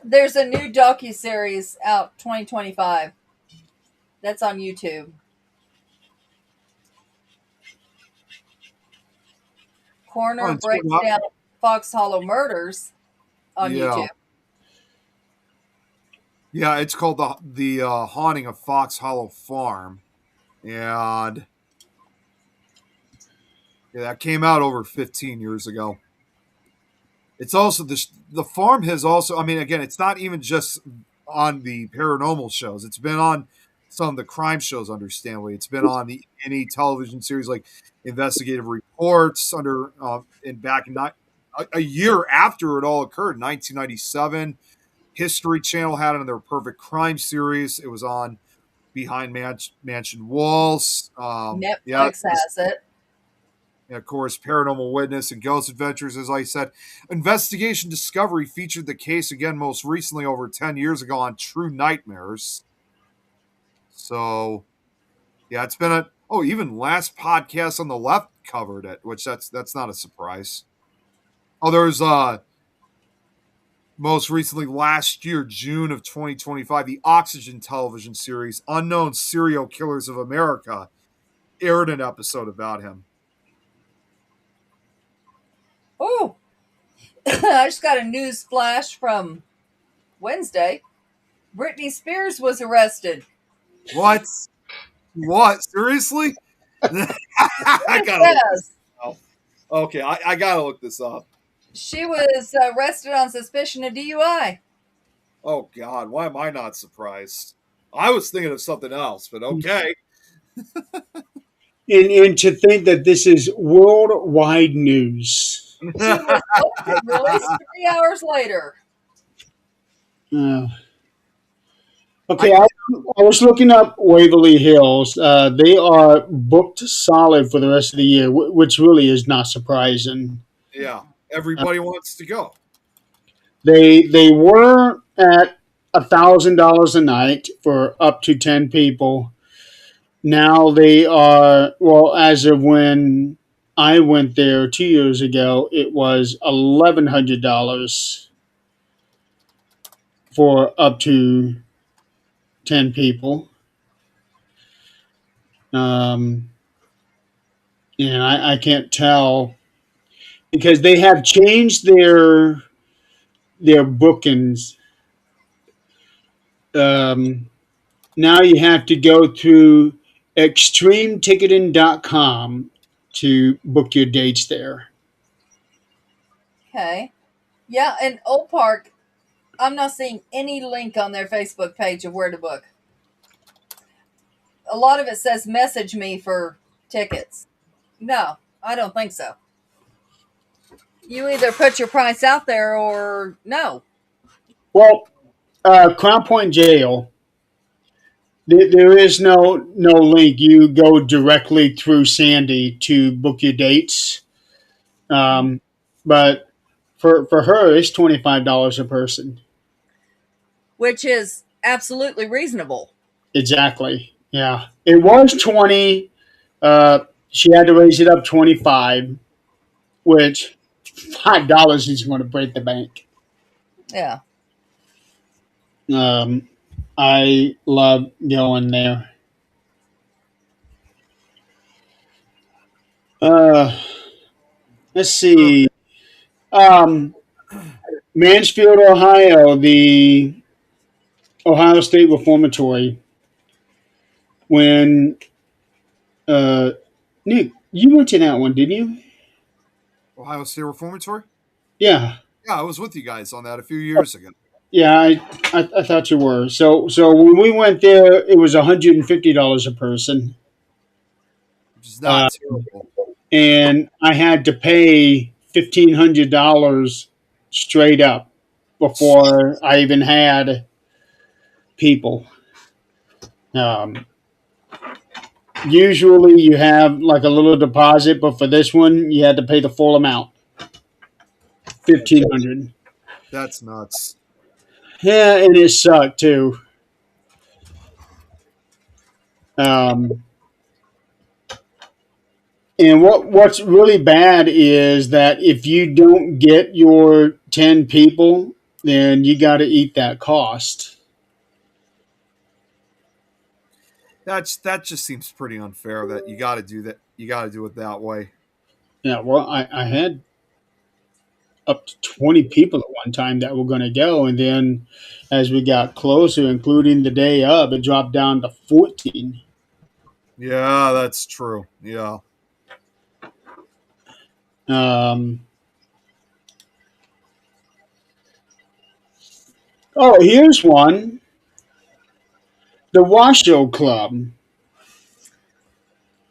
There's a new docuseries out 2025. That's on YouTube. Coroner breaks down Fox Hollow murders on YouTube. Yeah, it's called the Haunting of Fox Hollow Farm, and yeah, that came out over 15 years ago. It's also the farm has also. I mean, again, it's not even just on the paranormal shows. It's been on some of the crime shows. Understandably, it's been on any television series like Investigative Reports back in a year after it all occurred, 1997. History Channel had it on their Perfect Crime series. It was on Behind Mansion Walls. Netflix has it. And of course, Paranormal Witness and Ghost Adventures, as I said. Investigation Discovery featured the case again most recently over 10 years ago on True Nightmares. So, yeah, it's been a. Oh, even last podcast on the left covered it, which that's not a surprise. Oh, there's most recently last year, June of 2025, the Oxygen television series Unknown Serial Killers of America aired an episode about him. Oh, I just got a news flash from Wednesday. Britney Spears was arrested. What? What? Seriously? I gotta look this Yes. up. Okay, I gotta look this up. She was arrested on suspicion of DUI. Oh God, why am I not surprised? I was thinking of something else, but okay. And to think that this is worldwide news. She was booked and released 3 hours later. Uh, okay, I was looking up Waverly Hills. They are booked solid for the rest of the year, which really is not surprising. Yeah, everybody wants to go. They were at $1,000 a night for up to 10 people. Now they are, well, as of when I went there 2 years ago, it was $1,100 for up to 10 people. Um, and I can't tell because they have changed their bookings. Now you have to go through extremeticketing.com to book your dates there. Okay. Yeah, in Old Park, I'm not seeing any link on their Facebook page of where to book. A lot of it says message me for tickets. No, I don't think so. You either put your price out there or no. Well, Crown Point Jail, there is no link. You go directly through Sandy to book your dates. But for her, it's $25 a person. Which is absolutely reasonable. Exactly. Yeah, it was 20. She had to raise it up 25, which $5 is going to break the bank. Yeah. I love going there. Uh, let's see. Um, Mansfield, Ohio, the Ohio State Reformatory. When Nick, you went to that one, didn't you? Ohio State Reformatory? Yeah, Yeah, I was with you guys on that a few years ago. yeah. I thought you were. So when we went there, it was $150 a person, Which is not terrible. and I had to pay $1,500 straight up before I even had people. Um, Usually you have like a little deposit, but for this one you had to pay the full amount, 1,500. That's nuts. Yeah, and it sucked too. Um, and what's really bad is that if you don't get your 10 people, then you got to eat that cost. That just seems pretty unfair that you got to do that. You got to do it that way. Yeah, well, I had up to 20 people at one time that were going to go, and then as we got closer, including the day of, it dropped down to 14. Yeah, that's true. Yeah. Um, oh, here's one. The Washoe Club.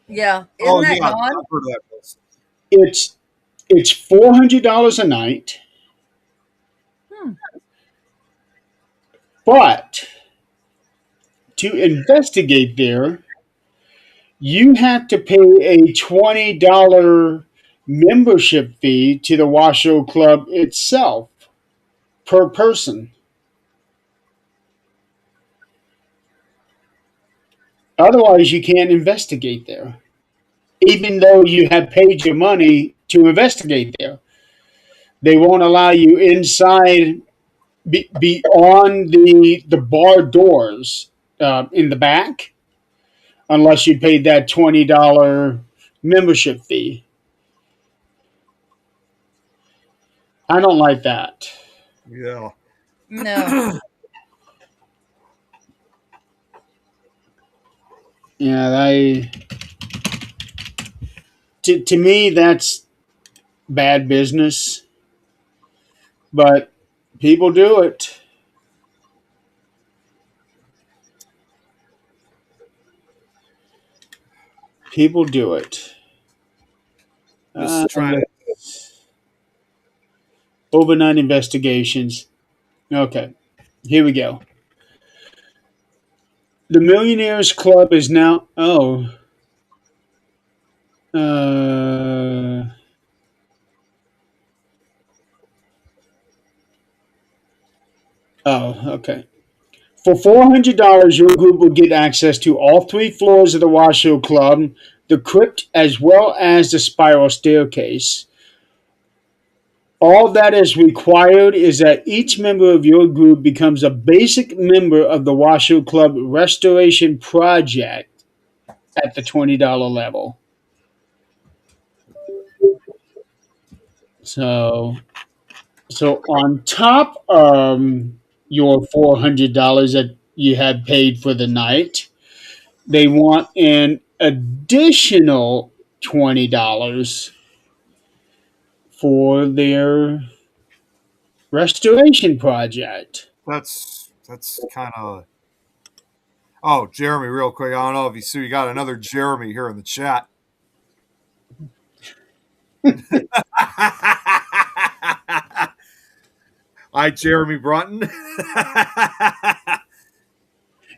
Yeah. Oh Isn't that yeah, I've gone? heard of that place. It's $400 a night, Hmm. but to investigate there, you have to pay a $20 membership fee to the Washoe Club itself per person. Otherwise, you can't investigate there, even though you have paid your money to investigate there. They won't allow you inside beyond the bar doors in the back unless you paid that $20 membership fee. I don't like that. Yeah. No. Yeah, to me that's bad business, but people do it. People do it. Just trying to. Overnight investigations. Okay, here we go. The Millionaires Club is now. Uh, okay. For $400, your group will get access to all three floors of the Washoe Club, the crypt, as well as the spiral staircase. All that is required is that each member of your group becomes a basic member of the Washoe Club Restoration Project at the $20 level. So, so on top of your $400 that you have paid for the night, they want an additional $20 for their restoration project. That's kind of. Oh, Jeremy, real quick. I don't know if you see, we got another Jeremy here in the chat. Hi, Jeremy Brunton.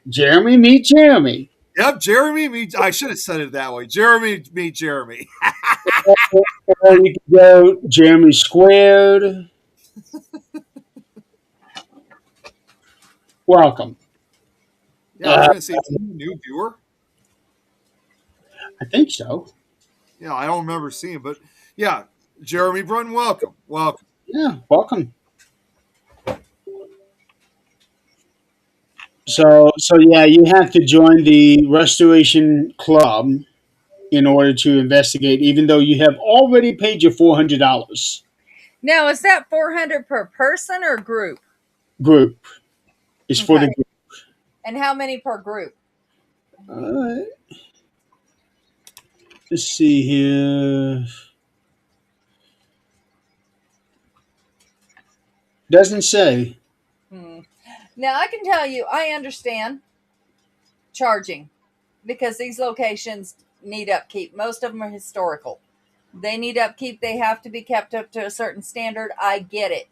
Jeremy, meet Jeremy. Yep, Jeremy. Meet. I should have said it that way. Jeremy, meet Jeremy. Or you could go Jeremy squared. Welcome. Yeah, I was gonna say, is he a new viewer? I think so. Yeah, I don't remember seeing, but yeah, Jeremy Brunton, welcome, welcome. Yeah, welcome. So yeah, you have to join the restoration club in order to investigate, even though you have already paid your $400. Now, is that 400 per person or group? Group is for Okay. the group. And how many per group? Uh, let's see here. Doesn't say. Now, I can tell you, I understand charging because these locations need upkeep. Most of them are historical. They need upkeep. They have to be kept up to a certain standard. I get it.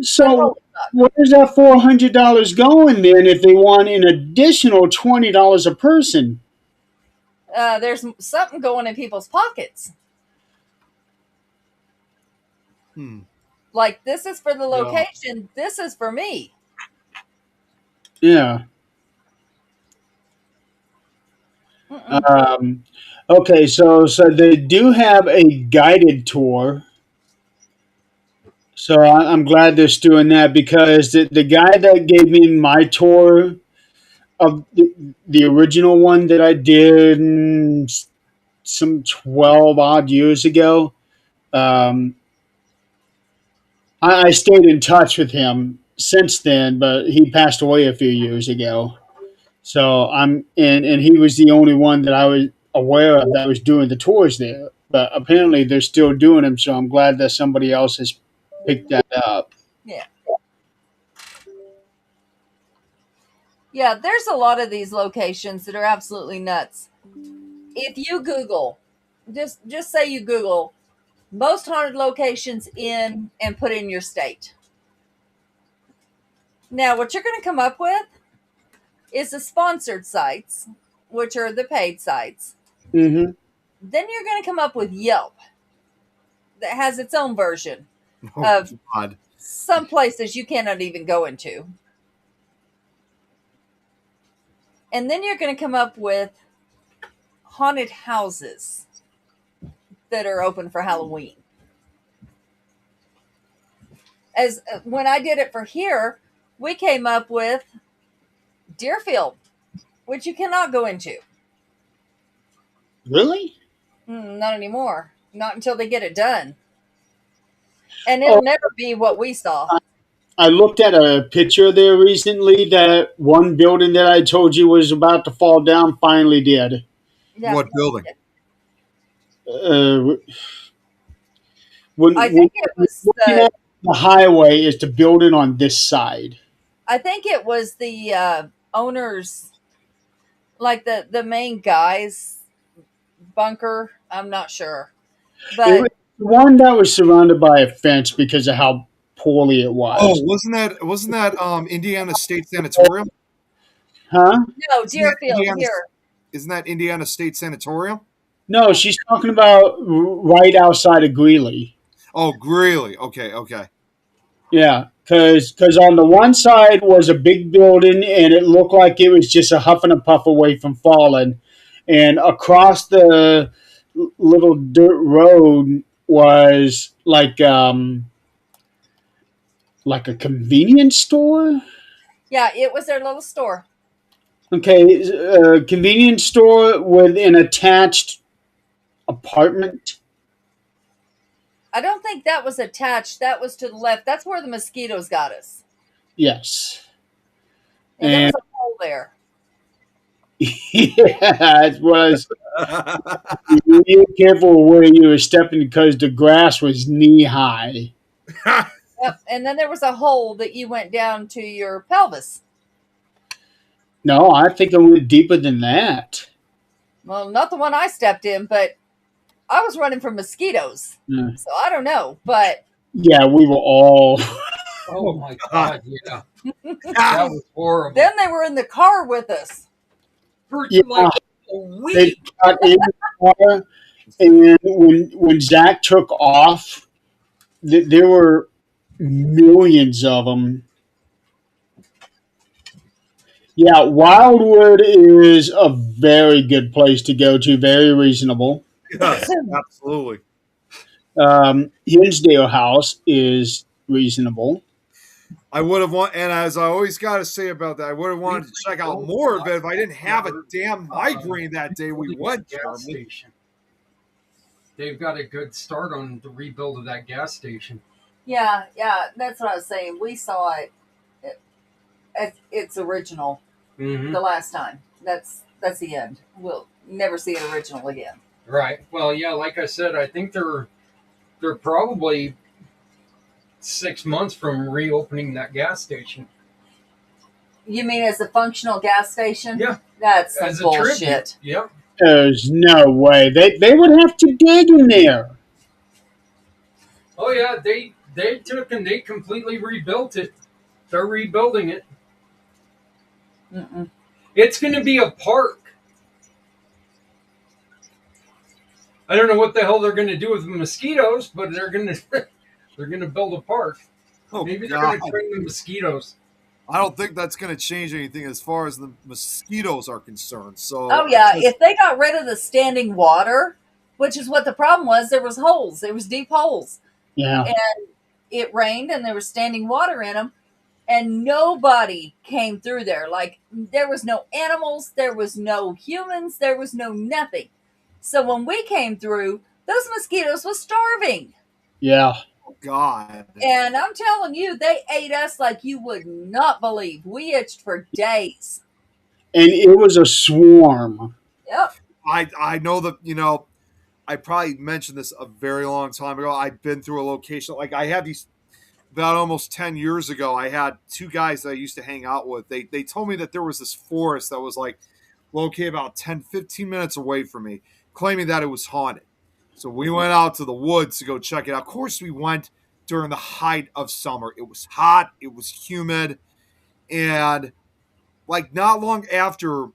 So where's that $400 going then if they want an additional $20 a person? There's something going in people's pockets. Like, this is for the location. Yeah. This is for me. Yeah. Okay, so they do have a guided tour. So I'm glad they're doing that because the guy that gave me my tour of the original one that I did some 12 odd years ago, I stayed in touch with him since then, but he passed away a few years ago. So and he was the only one that I was aware of that was doing the tours there. But apparently they're still doing them, so I'm glad that somebody else has picked that up. Yeah. Yeah, there's a lot of these locations that are absolutely nuts. If you Google, just say you Google most haunted locations in and put in your state. Now, what you're going to come up with is the sponsored sites, which are the paid sites. Mm-hmm. Then you're going to come up with Yelp that has its own version Oh of God. some places you cannot even go into. And then you're going to come up with haunted houses that are open for Halloween. As when I did it for here, we came up with Deerfield, which you cannot go into. Really? Not anymore. Not until they get it done. And it'll Oh, never be what we saw. I looked at a picture there recently. That one building that I told you was about to fall down finally did. Yeah. What building? Uh, when, I when think it you're was looking the at the highway, is the building on this side. owners, like the main guy's bunker. I'm not sure. It But was the one that was surrounded by a fence because of how poorly it Oh, was. wasn't that Indiana State Sanatorium? Huh? no, Isn't that Deerfield here. Indiana State Sanatorium? No, she's talking about right outside of Greeley. Oh, Greeley. Okay, okay. Yeah, because on the one side was a big building, and it looked like it was just a huff and a puff away from falling, and across the little dirt road was like a convenience store. Yeah, it was their little store. Okay, a convenience store with an attached apartment. I don't think that was attached. That was to the left. That's where the mosquitoes got us. Yes, And there and was a hole there. yeah, it was. You were careful where you were stepping because the grass was knee high. Yep. And then there was a hole that you went down to your pelvis. No, I think I went deeper than that. Well, not the one I stepped in, but I was running from mosquitoes. Yeah, So I don't know. But yeah, we were all. Oh my God. God, yeah. That was horrible. then they were in the car with us. For Yeah, like a they week. got in the car, and when Zach took off, there were millions of them. Yeah, Wildwood is a very good place to go to. Very reasonable. Yes, absolutely. Hinsdale House is reasonable. I would have want, and as I always got to say about that, I would have wanted to check out more of it if I didn't have a damn migraine that day we went, gas Jeremy. station. They've got a good start on the rebuild of that gas station. Yeah, that's what I was saying. We saw it at its original Mm-hmm. the last time. That's the end. We'll never see it original again. Right. Well, yeah. Like I said, I think they're probably 6 months from reopening that gas station. You mean as a functional gas station? Yeah. That's some As a bullshit. tribute. Yep. There's no way they would have to dig in there. Oh yeah. They took and they completely rebuilt it. They're rebuilding it. Mm-mm. It's going to be a park. I don't know what the hell they're going to do with the mosquitoes, but they're going to build a park. Oh, Maybe they're God. going to train the mosquitoes. I don't think that's going to change anything as far as the mosquitoes are concerned. So, Oh yeah, if they got rid of the standing water, which is what the problem was, there was holes. There was deep holes. Yeah. And it rained and there was standing water in them. And nobody came through there. Like, there was no animals, there was no humans, there was no nothing. So when we came through, those mosquitoes was starving. Yeah. God. And I'm telling you, they ate us like you would not believe. We itched for days. And it was a swarm. Yep. I know that, I probably mentioned this a very long time ago. I've been through a location like I had these about almost 10 years ago. I had two guys that I used to hang out with. They told me that there was this forest that was like located about 10, 15 minutes away from me, claiming that it was haunted. So we went out to the woods to go check it out. Of course, we went during the height of summer. It was hot, it was humid, and like not long after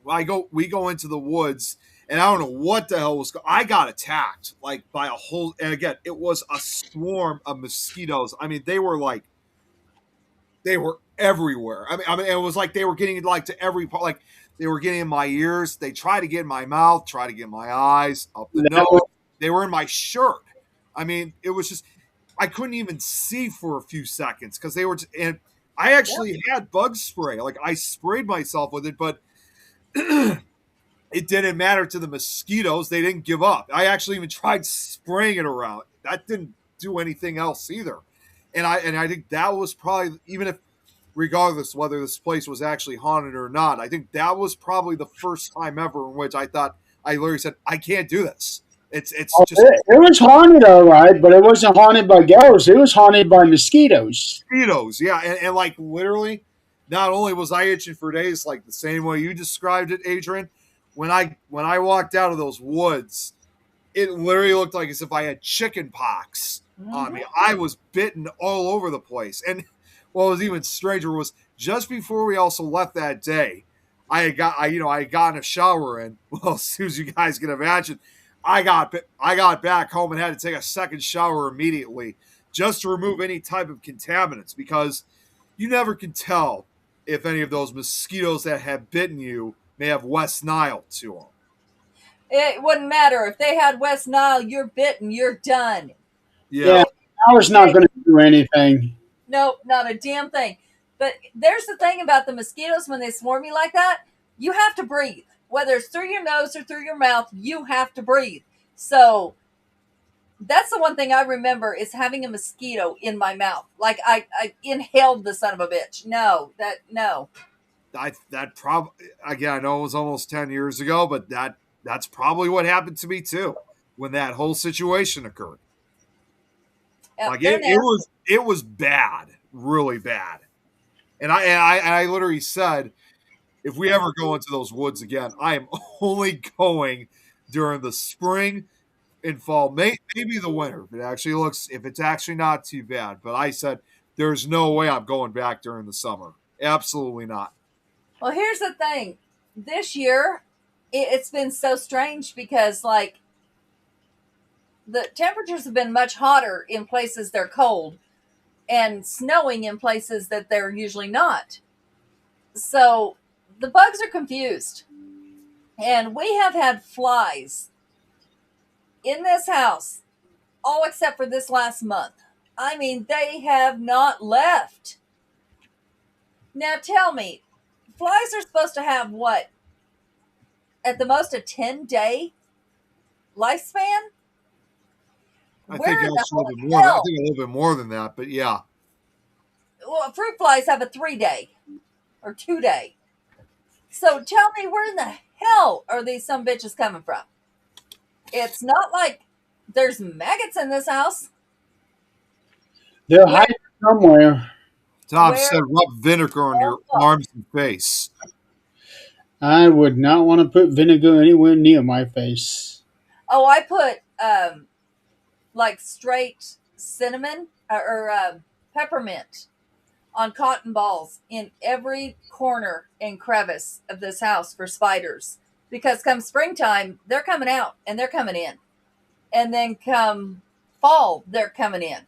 we go into the woods, and I don't know what the hell was. I got attacked like by a whole, and again, it was a swarm of mosquitoes. I mean, they were everywhere. I mean, it was like they were getting like to every part. Like they were getting in my ears. They tried to get in my mouth, try to get in my eyes, up the That nose. was, They were in my shirt. I mean, it was just I couldn't even see for a few seconds because they were. And I actually had bug spray. Like I sprayed myself with it, but it didn't matter to the mosquitoes. They didn't give up. I actually even tried spraying it around. That didn't do anything else either. And I think that was probably, even if regardless whether this place was actually haunted or not, I think that was probably the first time ever in which I thought, I literally said, I can't do this. It's oh, just it was haunted, all right, but it wasn't haunted by ghosts. It was haunted by mosquitoes. mosquitoes. Yeah, and like literally, not only was I itching for days, like the same way you described it, Adrian, when I walked out of those woods, it literally looked like as if I had chicken pox on me. I was bitten all over the place. And what was even stranger was just before we also left that day, I had gotten a shower in. Well, as soon as you guys can imagine, I got back home and had to take a second shower immediately just to remove any type of contaminants because you never can tell if any of those mosquitoes that have bitten you may have West Nile to them. It wouldn't matter. If they had West Nile, you're bitten, you're done. Yeah, Yeah. I was not going to do anything. Nope, not a damn thing. But there's the thing about the mosquitoes when they swarm you like that, you have to breathe. Whether it's through your nose or through your mouth, you have to breathe. So that's the one thing I remember is having a mosquito in my mouth. Like I inhaled the son of a bitch. No. That probably, again, I know it was almost 10 years ago, but that's probably what happened to me too when that whole situation occurred. Like it was bad, really bad. And I literally said, if we ever go into those woods again, I am only going during the spring and fall, maybe the winter if it's actually not too bad. But I said, there's no way I'm going back during the summer. Absolutely not. Well, here's the thing. This year, it's been so strange because, like, the temperatures have been much hotter in places they're cold and snowing in places that they're usually not. So the bugs are confused. And we have had flies in this house, all except for this last month. I mean, they have not left. Now tell me, flies are supposed to have what? At the most, a 10-day lifespan? I Where think in the actually a little bit more. I hell? think a little bit more than that, but yeah. Well, fruit flies have a 3-day or 2-day. So tell me, where in the hell are these some bitches coming from? It's not like there's maggots in this house. They're Where? hiding somewhere. Tom Where? said, rub vinegar on your arms and face. I would not want to put vinegar anywhere near my face. Oh, I put like straight cinnamon or peppermint on cotton balls in every corner and crevice of this house for spiders. Because come springtime, they're coming out and they're coming in. And then come fall, they're coming in.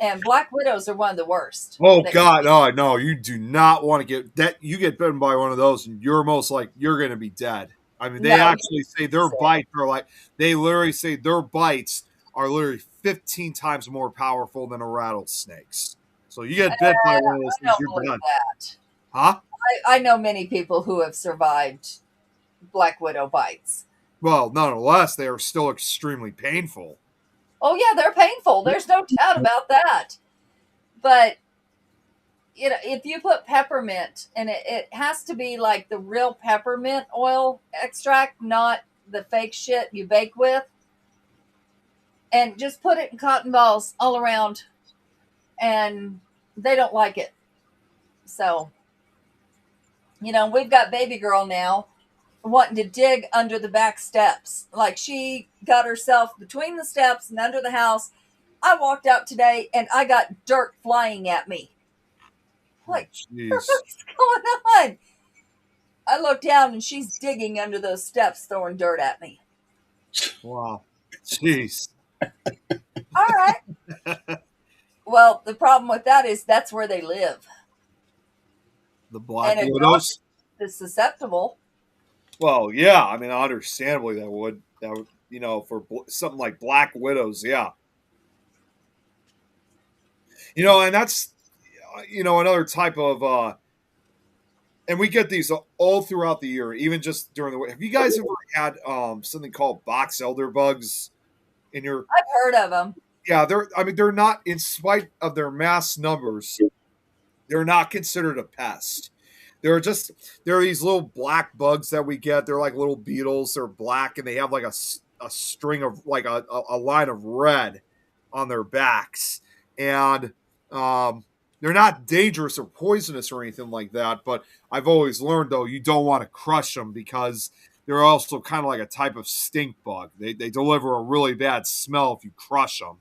And black widows are one of the worst. Oh God, oh no, you do not want to get that. You get bitten by one of those, and you're most like you're going to be dead. I mean, they actually say their bites are like they literally say their bites are literally 15 times more powerful than a rattlesnake's. So you get bit by one of those things, you're done. That. Huh? I know many people who have survived black widow bites. Well, nonetheless, they are still extremely painful. Oh yeah, they're painful. There's no doubt about that. But you know, if you put peppermint, and it has to be like the real peppermint oil extract, not the fake shit you bake with, and just put it in cotton balls all around, and they don't like it. So, you know, we've got baby girl now wanting to dig under the back steps. Like she got herself between the steps and under the house. I walked out today and I got dirt flying at me. Like, Jeez. what's going on? I look down and she's digging under those steps, throwing dirt at me. Wow. Jeez. All right. Well, the problem with that is that's where they live. The Black And a dog Widows. is susceptible. Well, yeah. I mean, understandably, that would for something like Black Widows, yeah. And that's another type of and we get these all throughout the year, even just during the week. Have you guys ever had something called box elder bugs in your? I've heard of them. Yeah, they're not, in spite of their mass numbers, they're not considered a pest. They're these little black bugs that we get. They're like little beetles. They're black and they have like a string of like a line of red on their backs, and they're not dangerous or poisonous or anything like that. But I've always learned, though, you don't want to crush them because they're also kind of like a type of stink bug. They deliver a really bad smell if you crush them.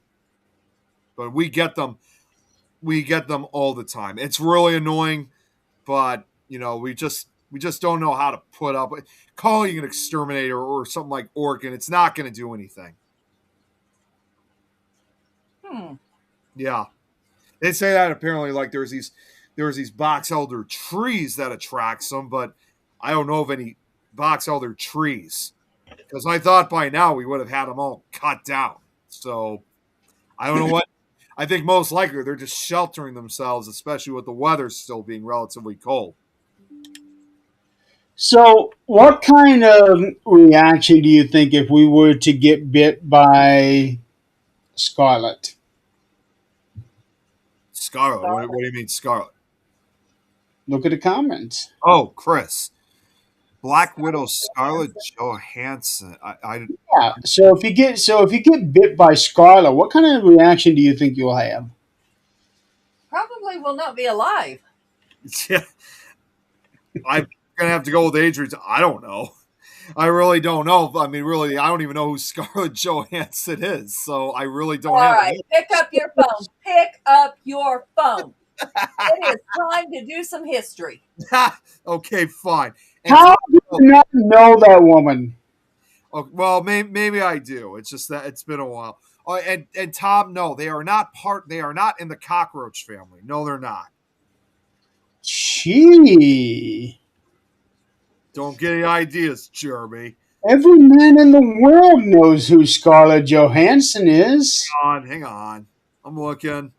But we get them all the time. It's really annoying, but we just don't know how to put up with calling an exterminator or something like Orkin. It's not going to do anything. Yeah, they say that apparently, like there's these box elder trees that attracts them, but I don't know of any box elder trees because I thought by now we would have had them all cut down. So I don't know what. I think most likely they're just sheltering themselves, especially with the weather still being relatively cold. So, what kind of reaction do you think if we were to get bit by Scarlet? Scarlet? What do you mean, Scarlet? Look at the comments. Oh, Chris. Black Widow Scarlett Johansson. Yeah. So if you get bit by Scarlet, what kind of reaction do you think you'll have? Probably will not be alive. Yeah, I'm gonna have to go with Adrian. I don't know. I really don't know. I mean, really, I don't even know who Scarlett Johansson is. So I really don't All have. right, pick up your phone. Pick up your phone. It is time to do some history. Okay, fine. And How do you not know that woman? oh, well, maybe I do. It's just that it's been a while. Oh, and Tom, no, they are not part. They are not in the cockroach family. No, they're not. Gee. Don't get any ideas, Jeremy. Every man in the world knows who Scarlett Johansson is. Hang on. I'm looking.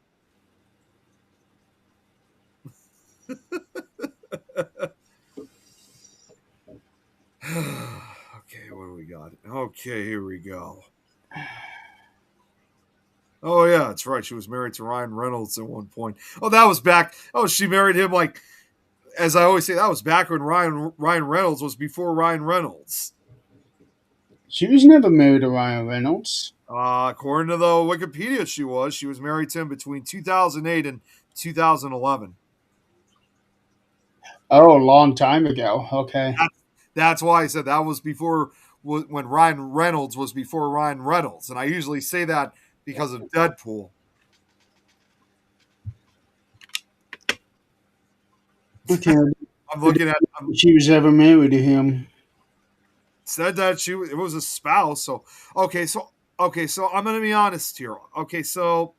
Okay, what do we got? Okay, here we go. Oh yeah, that's right. She was married to Ryan Reynolds at one point. Oh, that was back. Oh, she married him like, as I always say, that was back when Ryan Reynolds was before Ryan Reynolds. She was never married to Ryan Reynolds. According to the Wikipedia, she was married to him between 2008 and 2011. Oh, a long time ago. Okay. That's why I said that was before when Ryan Reynolds was before Ryan Reynolds, and I usually say that because of Deadpool. Okay. I'm looking at. She was ever married to him. Said that it was a spouse. So so I'm gonna be honest here. Okay, so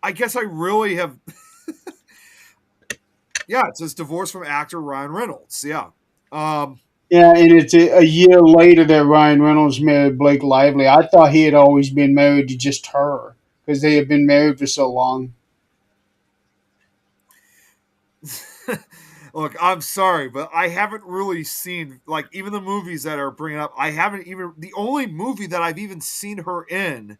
I guess I really have. Yeah, it says divorce from actor Ryan Reynolds. Yeah. Yeah, and it's a year later that Ryan Reynolds married Blake Lively. I thought he had always been married to just her because they had been married for so long. Look, I'm sorry, but I haven't really seen, like, even the movies that are bringing up. I haven't even, the only movie that I've even seen her in,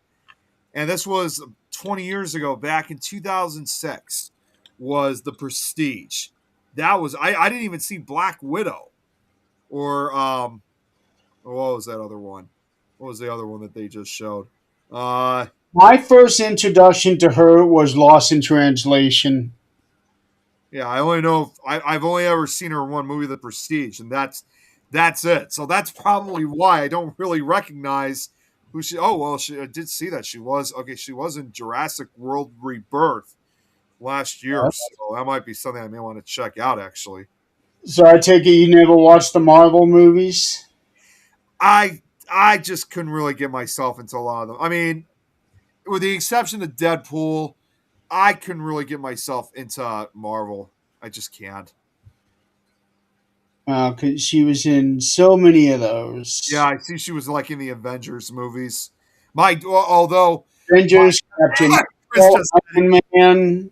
and this was 20 years ago, back in 2006, was The Prestige. That was, I didn't even see Black Widow or, what was that other one? What was the other one that they just showed? My first introduction to her was Lost in Translation. Yeah, I only know I've only ever seen her in one movie, The Prestige, and that's it. So that's probably why I don't really recognize who she. Oh well, I did see that she was okay. She was in Jurassic World Rebirth last year, so that might be something I may want to check out actually. So I take it you never watched the Marvel movies? I just couldn't really get myself into a lot of them. I mean, with the exception of Deadpool, I couldn't really get myself into Marvel. I just can't. 'Cause she was in so many of Yeah, those. I see she was like in the Avengers movies. Although my Avengers, Captain Chris Marvel, just Iron Man,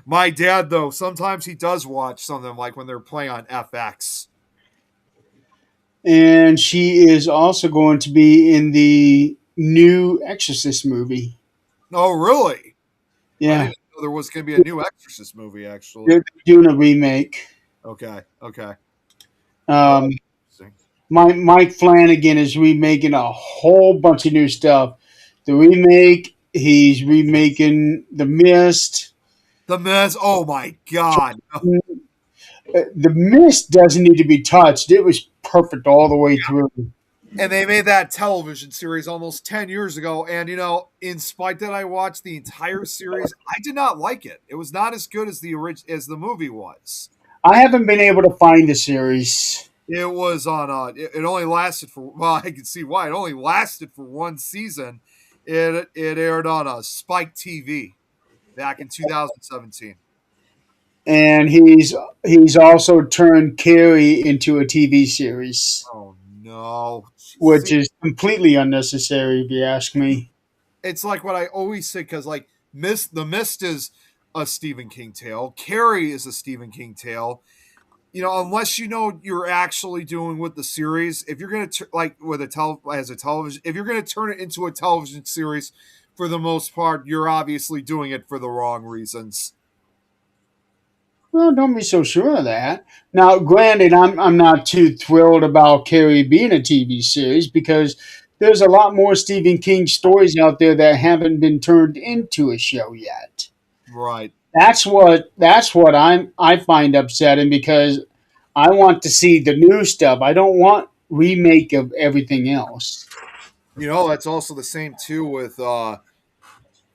my dad though sometimes he does watch some of them like when they're playing on FX. and she is also going to be in the new Exorcist movie. Oh, really? I Yeah, didn't know there was going to be a new Exorcist movie. Actually, they're doing a remake. okay, okay. Oh, Um, interesting. Mike Flanagan is remaking a whole bunch of new stuff. The remake, he's remaking The Mist. The Mez. Oh my God! The Mist doesn't need to be touched. It was perfect all the way through. And they made that television series almost 10 years ago. And in spite that I watched the entire series, I did not like it. It was not as good as as the movie was. I haven't been able to find the series. It was on. It only lasted for. Well, I can see why. It only lasted for one season. It aired on a Spike TV back in 2017. And he's also turned Carrie into a TV series, Oh no! which See, is completely unnecessary if you ask me. it's like what I always say because like the Mist is a Stephen King tale. Carrie is a Stephen King tale. Unless you're actually doing with the series, if you're gonna like with as a television, if you're gonna turn it into a television series, for the most part, you're obviously doing it for the wrong reasons. Well, don't be so sure of that. Now, granted, I'm not too thrilled about Carrie being a TV series because there's a lot more Stephen King stories out there that haven't been turned into a show yet. Right. That's what I find upsetting because I want to see the new stuff. I don't want remake of everything else. That's also the same too with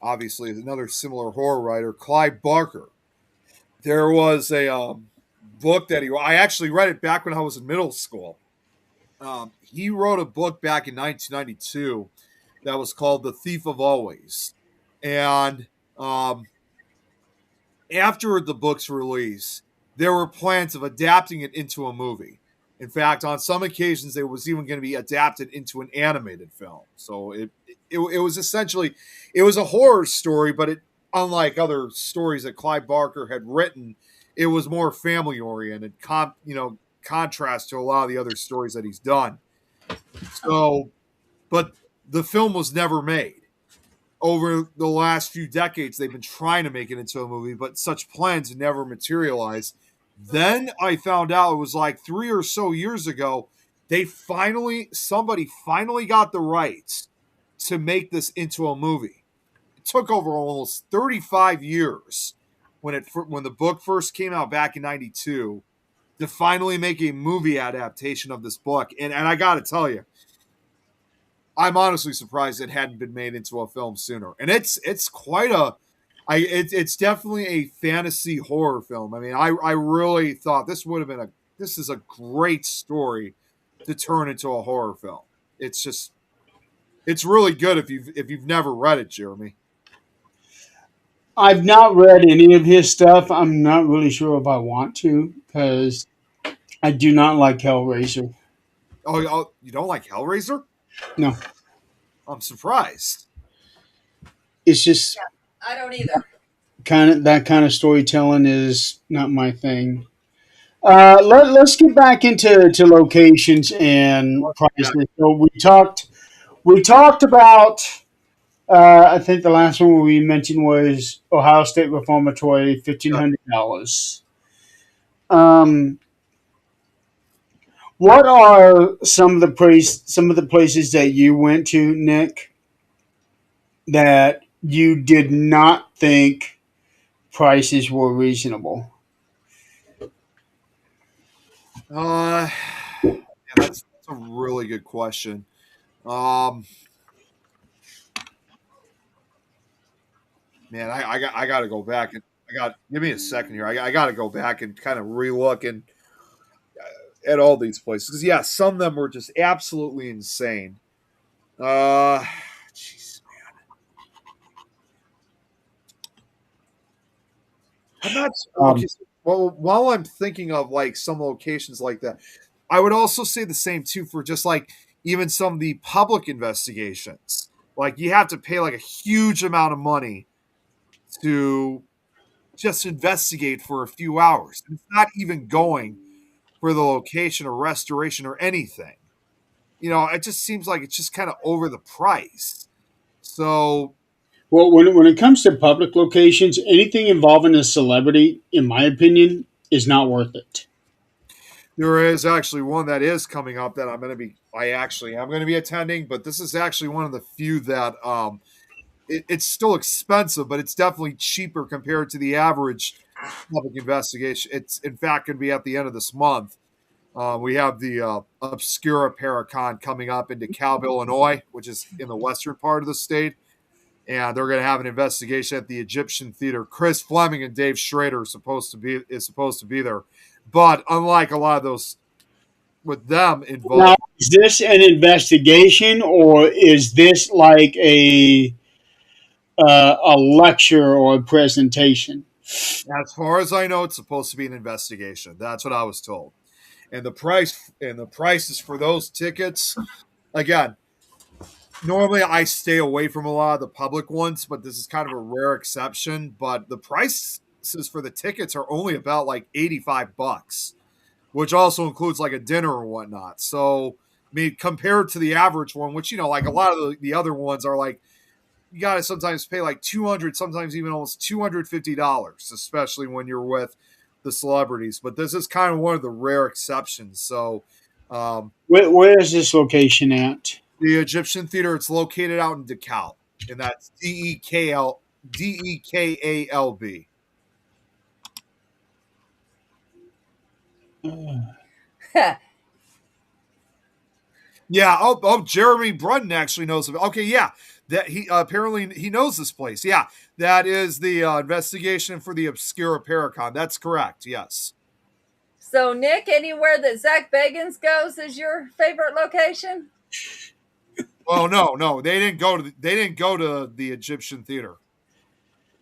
obviously another similar horror writer, Clive Barker. There was a book that I actually read it back when I was in middle school. He wrote a book back in 1992 that was called The Thief of Always. And after the book's release, there were plans of adapting it into a movie. In fact, on some occasions, it was even going to be adapted into an animated film. So it was essentially it was a horror story, but unlike other stories that Clive Barker had written, it was more family oriented. Contrast to a lot of the other stories that he's done. So, but the film was never made. Over the last few decades, they've been trying to make it into a movie, but such plans never materialized. Then I found out it was like 3 or so years ago, somebody finally got the rights to make this into a movie. It took over almost 35 years when the book first came out back in 92 to finally make a movie adaptation of this book. And I got to tell you, I'm honestly surprised it hadn't been made into a film sooner. And it's quite it's definitely a fantasy horror film. I mean, I really thought this is a great story to turn into a horror film. It's really good if you've never read it, Jeremy. I've not read any of his stuff. I'm not really sure if I want to because I do not like Hellraiser. Oh, you don't like Hellraiser? No, I'm surprised. it's just I don't either. that kind of storytelling is not my thing. Let's get back into locations and Yeah, prices. So we talked about. I think the last one we mentioned was Ohio State Reformatory, yeah. $1,500. Um, what are some of the places that you went to, Nick, that you did not think prices were reasonable? Uh, yeah, that's a really good question. Um, Man, I got to go back. Give me a second here. I got to go back and kind of relook and at all these places because yeah, some of them were just absolutely insane. Jeez. I'm not okay. Um, Well, while I'm thinking of like some locations like that, I would also say the same too for just like even some of the public investigations. Like you have to pay like a huge amount of money to just investigate for a few hours. It's not even going for the location or restoration or anything. It just seems like it's just kind of over the price. So well, when it comes to public locations, anything involving a celebrity, in my opinion, is not worth it. there is actually one that is coming up that I actually am going to be attending, but this is actually one of the few that it's still expensive, but it's definitely cheaper compared to the average public investigation. It's in fact going to be at the end of this month. We have the Obscura Paracon coming up into DeKalb, Illinois, which is in the western part of the state. And they're going to have an investigation at the Egyptian Theater. Chris Fleming and Dave Schrader is supposed to be there, but unlike a lot of those with them Now, involved, is this an investigation or is this like a lecture or a presentation? as far as I know, it's supposed to be an investigation. That's what I was told. And the prices for those tickets, again, normally I stay away from a lot of the public ones, but this is kind of a rare exception. But the prices for the tickets are only about like $85, which also includes like a dinner or whatnot. So, I mean, compared to the average one, which, like a lot of the other ones are like, you got to sometimes pay like 200, sometimes even almost $250, especially when you're with the celebrities. But this is kind of one of the rare exceptions. So, Where is this location at? the Egyptian Theater, it's located out in DeKalb, and that's DEKALB. Yeah. Oh, Jeremy Brunton actually knows about. Okay, yeah, that he apparently he knows this place. Yeah, that is the investigation for the Obscura Paracon. That's correct. Yes. So, Nick, anywhere that Zach Bagans goes is your favorite location? Oh no, they didn't go to the Egyptian Theater.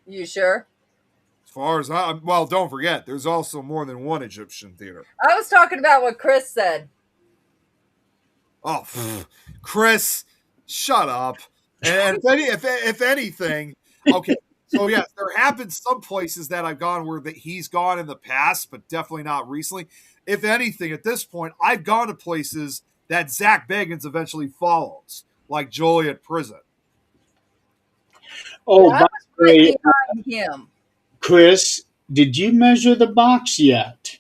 You sure? As far as well, don't forget, there's also more than one Egyptian theater. I was talking about what Chris said. Oh, Chris, shut up. And if anything, okay. So yes, there have been some places that I've gone where that he's gone in the past, but definitely not recently. If anything, at this point, I've gone to places that Zach Bagans eventually follows, like Joliet Prison. Oh, I by was the right way, behind him. Chris, did you measure the box yet?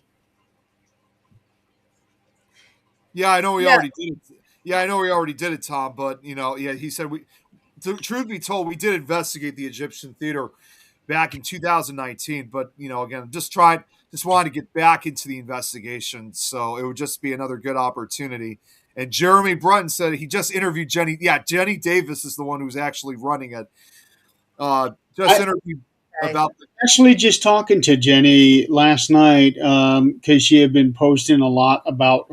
Yeah, I know we No, already did it. Yeah, I know we already did it, Tom. But yeah, he said we. Truth be told, we did investigate the Egyptian theater back in 2019. But again, just wanted to get back into the investigation, so it would just be another good opportunity. And Jeremy Brunton said he just interviewed Jenny. Yeah, Jenny Davis is the one who's actually running it. Just I interviewed okay. about the. actually just talking to Jenny last night because she had been posting a lot about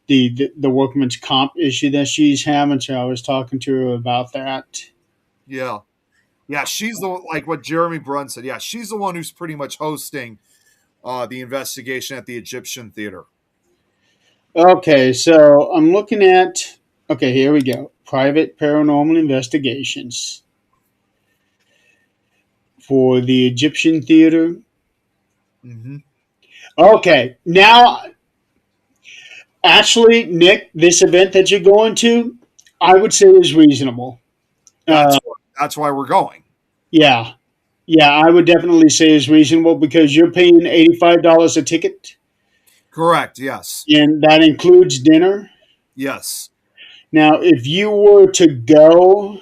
the workman's comp issue that she's having. So I was talking to her about that. Yeah, yeah, she's the like what Jeremy Brunton said. Yeah, she's the one who's pretty much hosting the investigation at the Egyptian theater. Okay, so I'm looking at. Okay, here we go. Private paranormal investigations for the Egyptian theater. Mm-hmm. Okay, now actually, Nick, this event that you're going to, I would say is reasonable. That's Uh, that's why we're going. yeah, yeah, I would definitely say is reasonable because you're paying $85 a ticket, Correct. Yes. and that includes dinner. Yes. Now, if you were to go,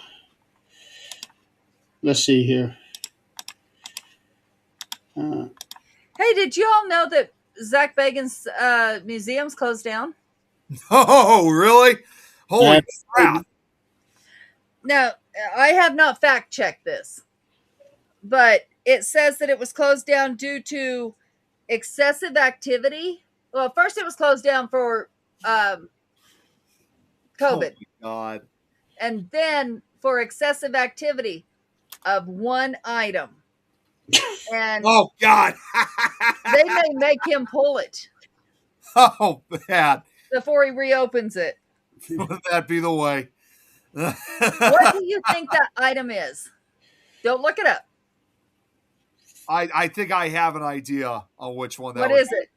let's see here. Uh, Hey, did you all know that Zach Bagans' museum's closed down? Oh, really? Holy that's crap! No, I have not fact checked this. but it says that it was closed down due to excessive activity. Well, first it was closed down for um, Oh COVID, my god. and then for excessive activity of one item. And Oh god. they may make him pull it Oh man. before he reopens it. Wouldn't that be the way? What do you think that item is? Don't look it up. I think I have an idea on which one that What would is it?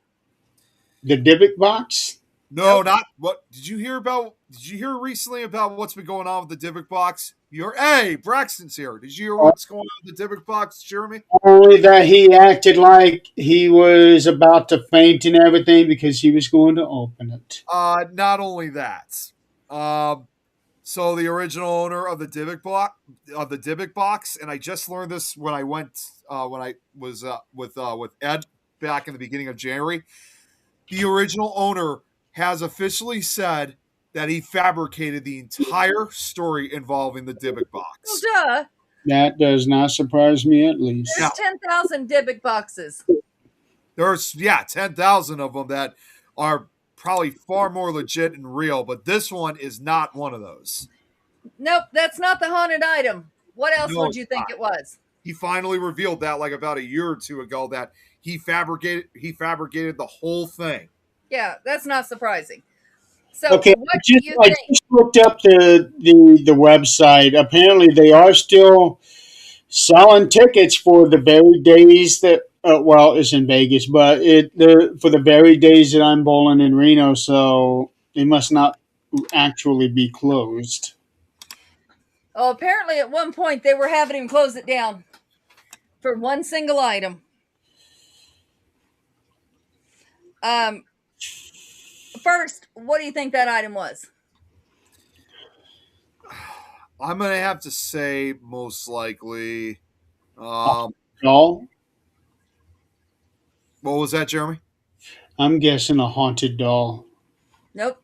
The Dybbuk box? No, Nope. not what did you hear about did you hear recently about what's been going on with the Dybbuk box? You're hey, Braxton's here. Did you hear what's going on with the Dybbuk box, Jeremy? Only that he acted like he was about to faint and everything because he was going to open it. Not only that. Um so the original owner of the Dybbuk box, and I just learned this when I went when I was with Ed back in the beginning of January. The original owner has officially said that he fabricated the entire story involving the Dybbuk Well, box. duh. That does not surprise me at least. There's 10,000 Dybbuk boxes. There's 10,000 of them that are probably far more legit and real, but this one is not one of those. Nope, that's not the haunted item. What else No, would you it's think not. it was? He finally revealed that like about a year or two ago that he fabricated the whole thing. Yeah, that's not surprising. So, Okay, what do you I think? just looked up the website. Apparently, they are still selling tickets for the very days that well, it's in Vegas, but for the very days that I'm bowling in Reno, so they must not actually be closed. Oh, apparently at one point they were having him close it down for one single item. Um, First, what do you think that item was? I'm gonna have to say most likely. Um, Doll? what was that, Jeremy? I'm guessing a haunted doll. Nope.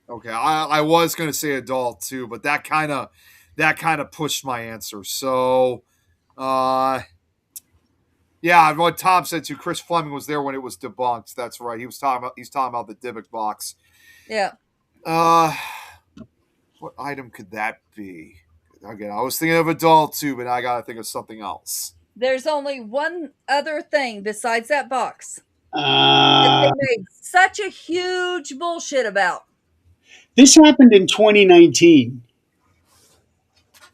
Okay, I was gonna say adult too, but that kind of pushed my answer. So, uh, yeah, what Tom said too. Chris Fleming was there when it was debunked. That's right. He's talking about the Dybbuk box. Yeah. Uh, what item could that be? Again, I was thinking of adult too, but I gotta think of something else. There's only one other thing besides that box that they Uh, made such a huge bullshit about. this happened in 2019.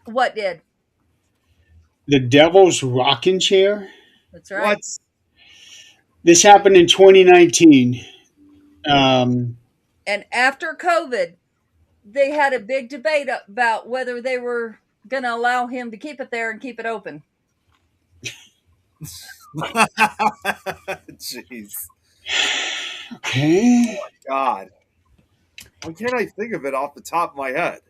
What did? The Devil's Rocking Chair. That's right. What? This happened in 2019. Um, And after COVID, they had a big debate about whether they were going to allow him to keep it there and keep it open. Jeez, okay. God, why can't I think of it off the top of my head?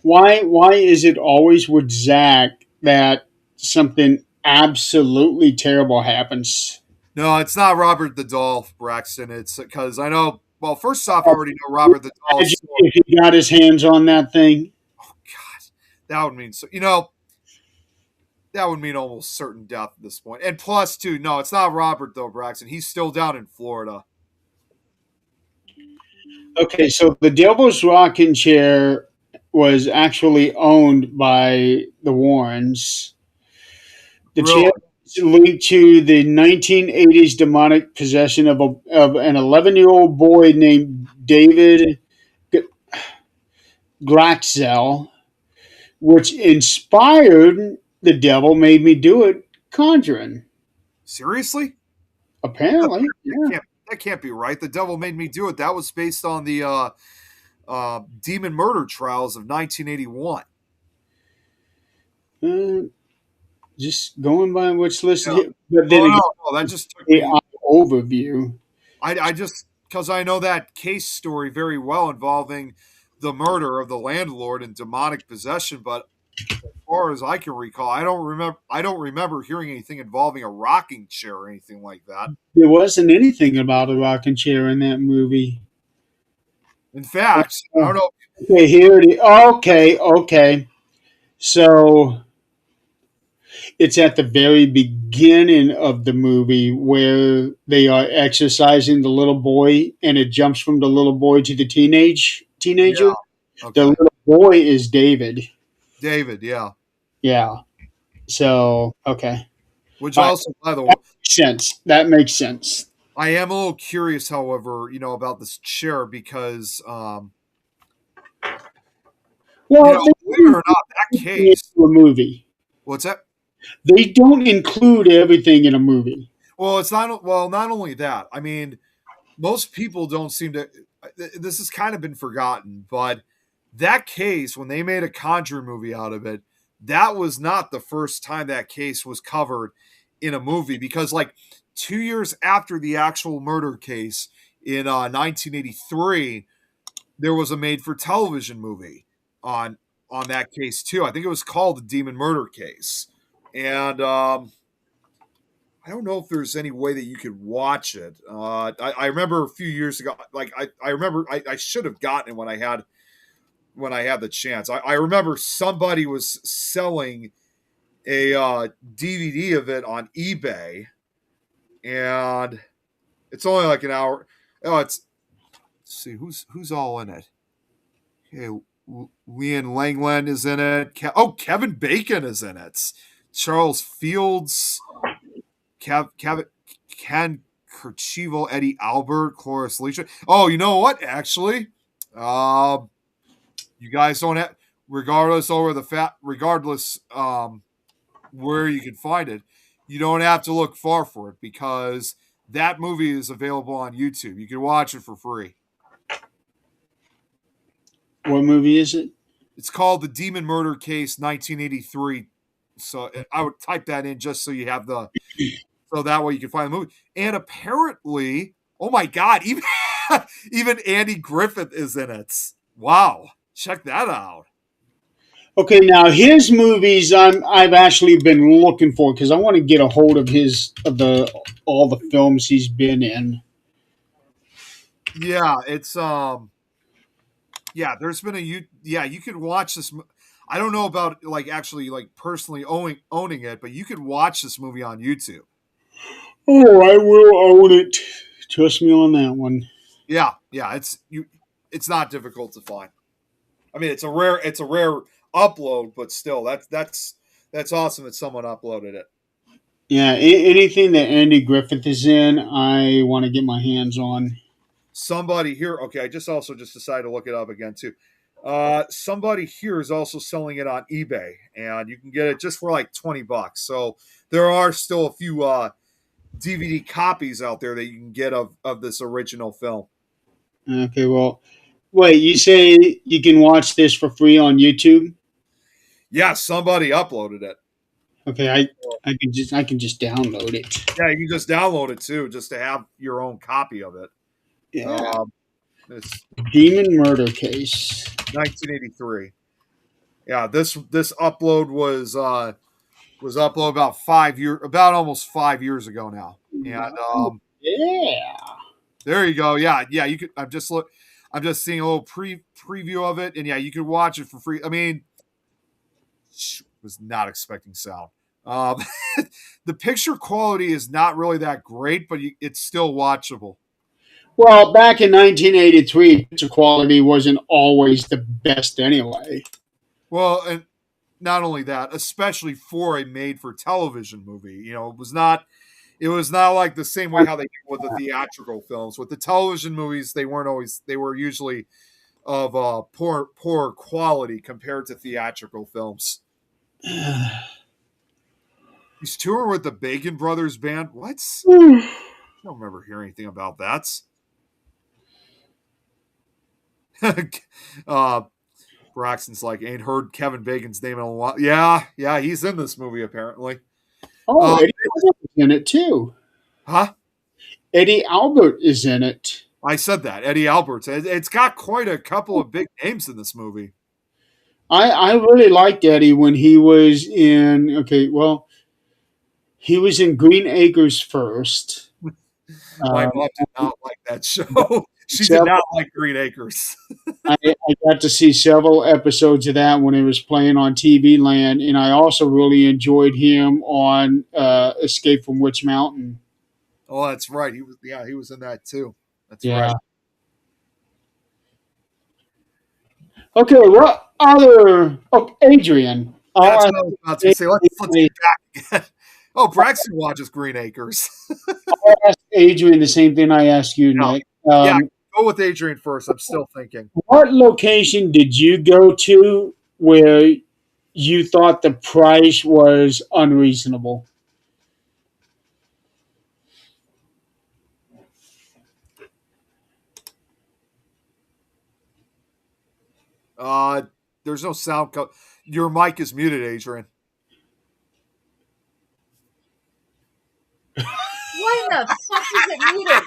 Why is it always with Zach that something absolutely terrible happens? No, it's not Robert the Doll, Braxton. It's because I know. Well, first off, I already know Robert the Doll's Imagine story. if he got his hands on that thing. Oh God, that would mean so. That would mean almost certain death at this point. And plus, too, no, it's not Robert though, Braxton. He's still down in Florida. Okay, so the Devil's Rocking Chair was actually owned by the Warrens. The chair Really? is linked to the 1980s demonic possession of an 11-year-old boy named David Glaxell, which inspired The Devil Made Me Do It Conjuring. Seriously? Apparently, That yeah. can't be right. The Devil Made Me Do It. That was based on the demon murder trials of 1981. Uh, just going by what's listed Yeah. here. But then Oh again, no, that just took the me. overview. I just because I know that case story very well involving the murder of the landlord and demonic possession, but as far as I can recall, I don't remember hearing anything involving a rocking chair or anything like that. There wasn't anything about a rocking chair in that movie. In fact, I don't Oh, know. okay, here it is. Okay. So It's at the very beginning of the movie where they are exercising the little boy, and it jumps from the little boy to the Yeah. teenager. The Okay. little boy is David. David. Yeah. Yeah. So okay. Which All right. also, by the way, That makes sense. That makes sense. I am a little curious, however, about this chair because, Well, they believe it don't or not, that include everything case. into a movie. What's that? They don't include everything in a movie. Well, it's not. Well, not only that. I mean, most people don't seem to. This has kind of been forgotten, but that case, when they made a Conjuring movie out of it, that was not the first time that case was covered in a movie because, like, 2 years after the actual murder case in 1983, there was a made-for-television movie on that case too. I think it was called the Demon Murder Case, and I don't know if there's any way that you could watch it. I remember a few years ago, like I remember I should have gotten it when I had the chance. I remember somebody was selling a DVD of it on eBay, and it's only like an hour. Oh, let's see who's all in it. Okay, Leanne Langland is in it. Kevin Bacon is in it. Charles Fields, Ken Kercheval, Eddie Albert, Cloris Leisha. Oh, you know what? Actually, you guys don't have, regardless where you can find it, you don't have to look far for it because that movie is available on YouTube. You can watch it for free. What movie is it? It's called The Demon Murder Case 1983. So I would type that in just so you have so that way you can find the movie. And apparently, oh my God, even even Andy Griffith is in it. Wow, check that out. Okay, now his movies I've actually been looking for because I want to get a hold of his of the all the films he's been in. Yeah, it's yeah. There's been yeah. You could watch this. I don't know about like actually like personally owning it, but you could watch this movie on YouTube. Oh, I will own it. Trust me on that one. Yeah, yeah. It's not difficult to find. I mean, it's a rare upload, but still, that's awesome that someone uploaded it. Yeah, anything that Andy Griffith is in, I want to get my hands on. Somebody here, okay, I just decided to look it up again too. Somebody here is also selling it on eBay, and you can get it just for like $20. So there are still a few DVD copies out there that you can get of this original film. Okay, well, wait, you say you can watch this for free on YouTube? Yeah, somebody uploaded it. Okay, I can just download it. Yeah, you can just download it too, just to have your own copy of it. Yeah, It's Demon Murder Case. 1983. Yeah, this upload was uploaded about almost 5 years ago now. And Yeah. there you go. Yeah, yeah. You could. I'm just seeing a little preview of it, and yeah, you could watch it for free. I mean, was not expecting sound. Um, the picture quality is not really that great, but it's still watchable. Well, back in 1983, picture quality wasn't always the best anyway. Well, and not only that, especially for a made-for-television movie, it was not. It was not like the same way how they did with the theatrical films. With the television movies, they weren't always. They were usually of poor quality compared to theatrical films. He's touring with the Bacon Brothers band. What? I don't remember hearing anything about that. Braxton's like, ain't heard Kevin Bacon's name in a while. Yeah, yeah, he's in this movie apparently. Oh, Eddie Albert is in it too. Huh? Eddie Albert is in it. I said that. Eddie Alberts. It's got quite a couple of big names in this movie. I really liked Eddie when he was in. Okay, well, he was in Green Acres first. My mom did not like that show. She did several, not like Green Acres. I got to see several episodes of that when it was playing on TV Land, and I also really enjoyed him on Escape from Witch Mountain. Oh, that's right. He was in that too. That's Yeah. right. Okay, what other? Oh, Adrian. That's I'll what I was about to say. Let's get back again. Oh, Braxton watches Green Acres. ask Adrian the same thing I asked you, No. Nick. Yeah, go with Adrian first. I'm still thinking. What location did you go to where you thought the price was unreasonable? Uh, there's no sound. Your mic is muted, Adrian. Why in the fuck is it muted?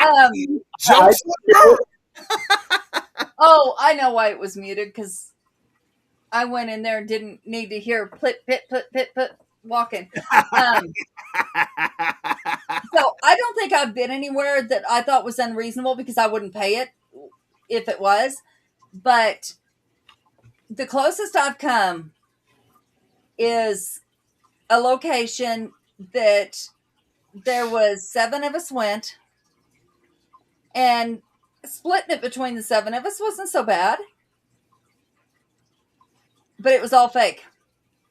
Um. Jokes. Oh, I know why it was muted, because I went in there and didn't need to hear plit, pit, plit, pit, pit, walking. So I don't think I've been anywhere that I thought was unreasonable, because I wouldn't pay it if it was. But the closest I've come is a location that there was 7 of us went, and splitting it between the 7 of us wasn't so bad. But it was all fake.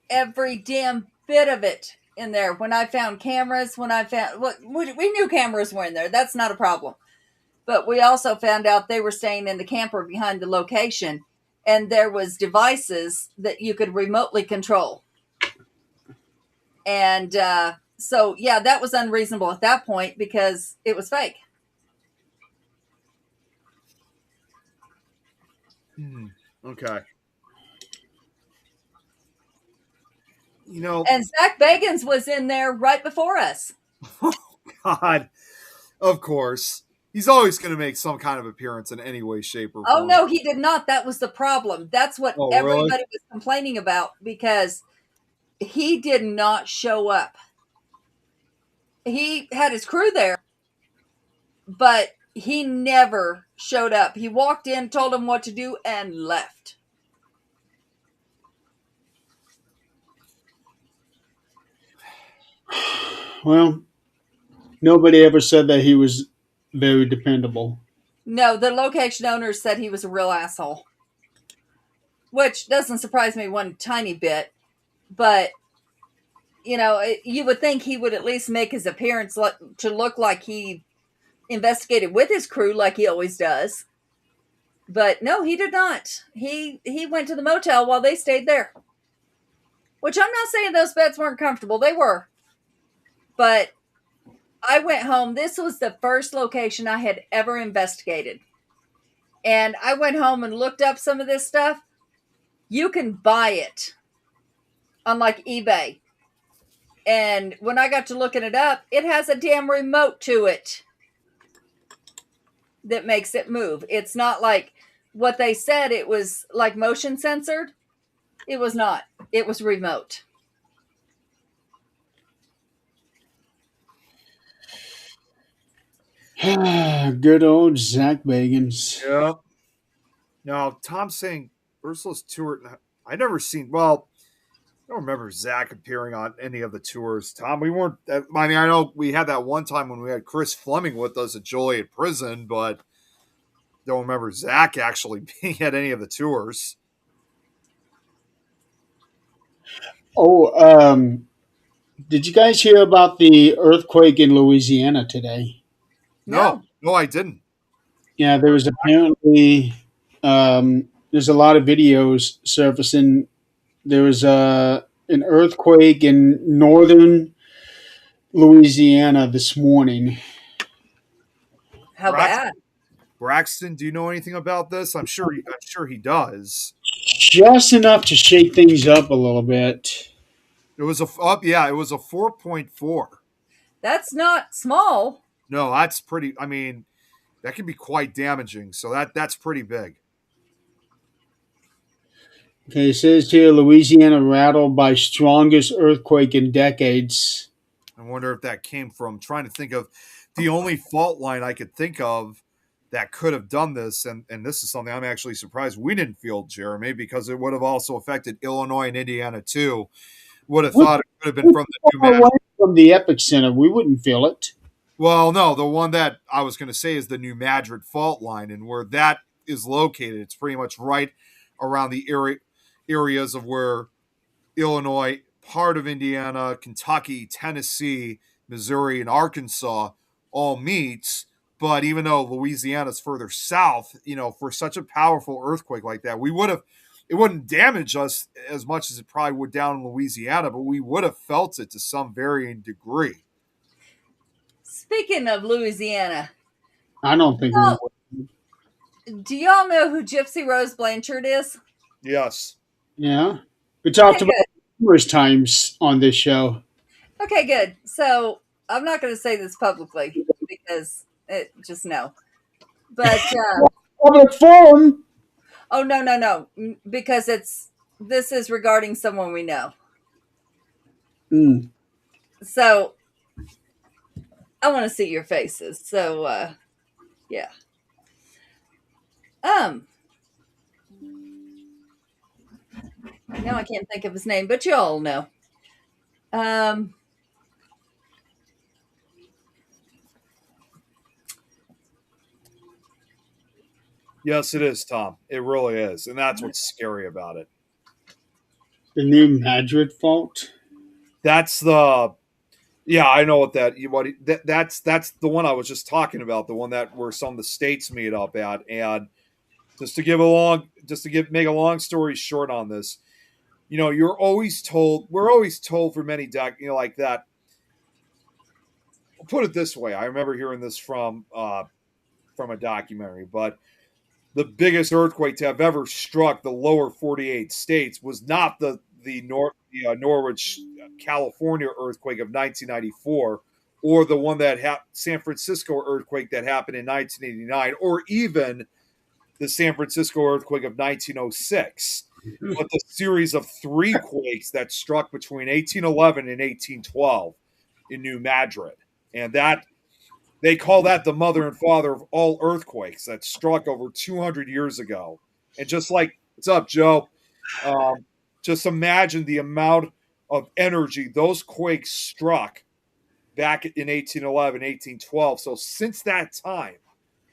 Every damn bit of it in there. When I found cameras, we knew cameras were in there. That's not a problem. But we also found out they were staying in the camper behind the location, and there was devices that you could remotely control. And so, yeah, that was unreasonable at that point, because it was fake. Okay. And Zach Bagans was in there right before us. God, of course. He's always going to make some kind of appearance in any way, shape, or Oh, form. no, he did not. That was the problem. That's what everybody really? was complaining about, because he did not show up. He had his crew there, but he never showed up. He walked in, told them what to do, and left. Well, nobody ever said that he was very dependable. No, the location owner said he was a real asshole, which doesn't surprise me one tiny bit. But, you would think he would at least make his appearance to look like he investigated with his crew, like he always does. But no, he did not. He went to the motel while they stayed there. Which, I'm not saying those beds weren't comfortable. They were. But I went home. This was the first location I had ever investigated. And I went home and looked up some of this stuff. You can buy it on like eBay. And when I got to looking it up, it has a damn remote to it that makes it move. It's not like what they said it was like motion censored. It was not. It was remote. Good old Zach Bagans. Yeah. Now, Tom's saying Ursula's tour. I never seen. Well, I don't remember Zach appearing on any of the tours. Tom, we weren't. I mean, I know we had that one time when we had Chris Fleming with us at Joliet Prison, but don't remember Zach actually being at any of the tours. Oh, did you guys hear about the earthquake in Louisiana today? No, I didn't. Yeah, there was apparently there's a lot of videos surfacing. There was an earthquake in northern Louisiana this morning. How bad? Braxton, do you know anything about this? I'm sure he does. Just enough to shake things up a little bit. It was a 4.4. That's not small. No, that's pretty. I mean, that can be quite damaging. So that's pretty big. Okay, it says here Louisiana rattled by strongest earthquake in decades. I wonder if that came from trying to think of the only fault line I could think of that could have done this, and this is something I'm actually surprised we didn't feel, Jeremy, because it would have also affected Illinois and Indiana too. Would have We're thought it could have been from the New far Madrid. away from the epicenter. We wouldn't feel it. Well, no, the one that I was going to say is the New Madrid fault line, and where that is located, it's pretty much right around the areas of where Illinois, part of Indiana, Kentucky, Tennessee, Missouri, and Arkansas all meets. But even though Louisiana's further south, for such a powerful earthquake like that, it wouldn't damage us as much as it probably would down in Louisiana, but we would have felt it to some varying degree. Speaking of Louisiana, I don't think Oh. we would. do y'all know who Gypsy Rose Blanchard is? Yes. Yeah. We talked Okay, about good. it numerous times on this show. Okay, good. So I'm not going to say this publicly because just no. But Public forum. oh no, because this is regarding someone we know. Mm. So I want to see your faces. So yeah. Now I can't think of his name, but you all know. Yes, it is, Tom. It really is. And that's what's scary about it. The New Madrid fault. That's the I know that's the one I was just talking about, the one that where some of the states meet up at. And make a long story short on this, we're always told for many like that. I'll put it this way. I remember hearing this from a documentary, but the biggest earthquake to have ever struck the lower 48 states was not the Norwich, California earthquake of 1994, or the one that San Francisco earthquake that happened in 1989, or even the San Francisco earthquake of 1906, but the series of three quakes that struck between 1811 and 1812 in New Madrid. And that they call that the mother and father of all earthquakes that struck over 200 years ago. And just like, what's up, Joe? Just imagine the amount of energy those quakes struck back in 1811, 1812. So since that time,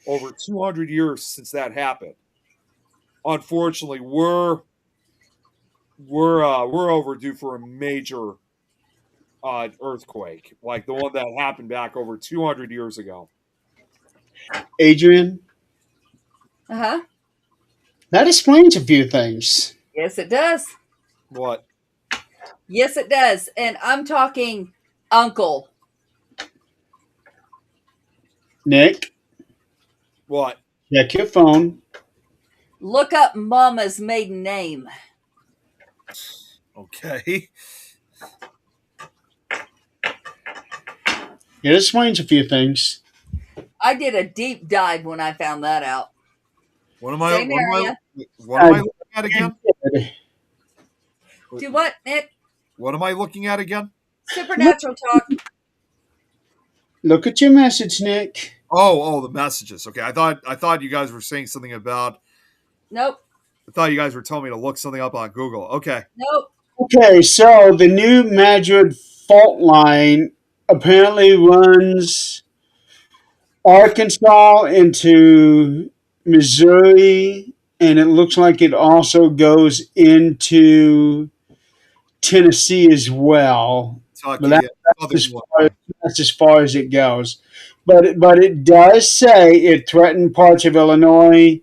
over 200 years since that happened, unfortunately, we're overdue for a major earthquake like the one that happened back over 200 years ago. Adrian, Uh-huh. that explains a few things. Yes, it does. What? Yes, it does. And I'm talking uncle. Nick, What? check your phone. Look up Mama's maiden name. Okay. It explains a few things. I did a deep dive when I found that out. What am I looking at again? Do what, Nick? What am I looking at again? Supernatural talk. Look at your message, Nick. Oh, the messages. Okay, I thought you guys were saying something about. Nope. I thought you guys were telling me to look something up on Google. Okay. Nope. Okay, so the New Madrid fault line apparently runs Arkansas into Missouri, and it looks like it also goes into Tennessee as well. But Kentucky, that's as far as it goes. But it does say it threatened parts of Illinois,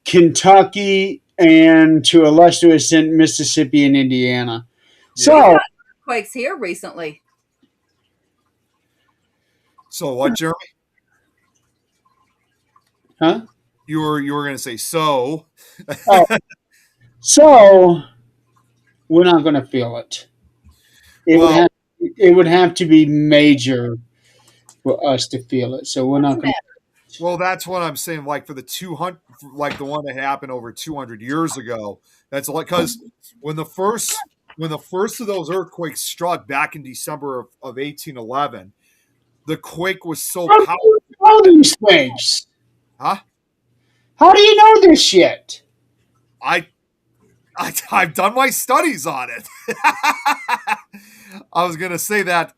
Kentucky, and to a lesser extent Mississippi and Indiana. Yeah. So Quakes here recently. So what, Jeremy? huh? You were going to say so. Oh, so we're not going to feel it. It would have to be major for us to feel it. So we're not going to. Well, that's what I'm saying. Like for the 200, like the one that happened over 200 years ago. That's like because when the first of those earthquakes struck back in December of 1811, the quake was so How do powerful. you know these things? Huh? How do you know this shit? I, I've done my studies on it. I was gonna say that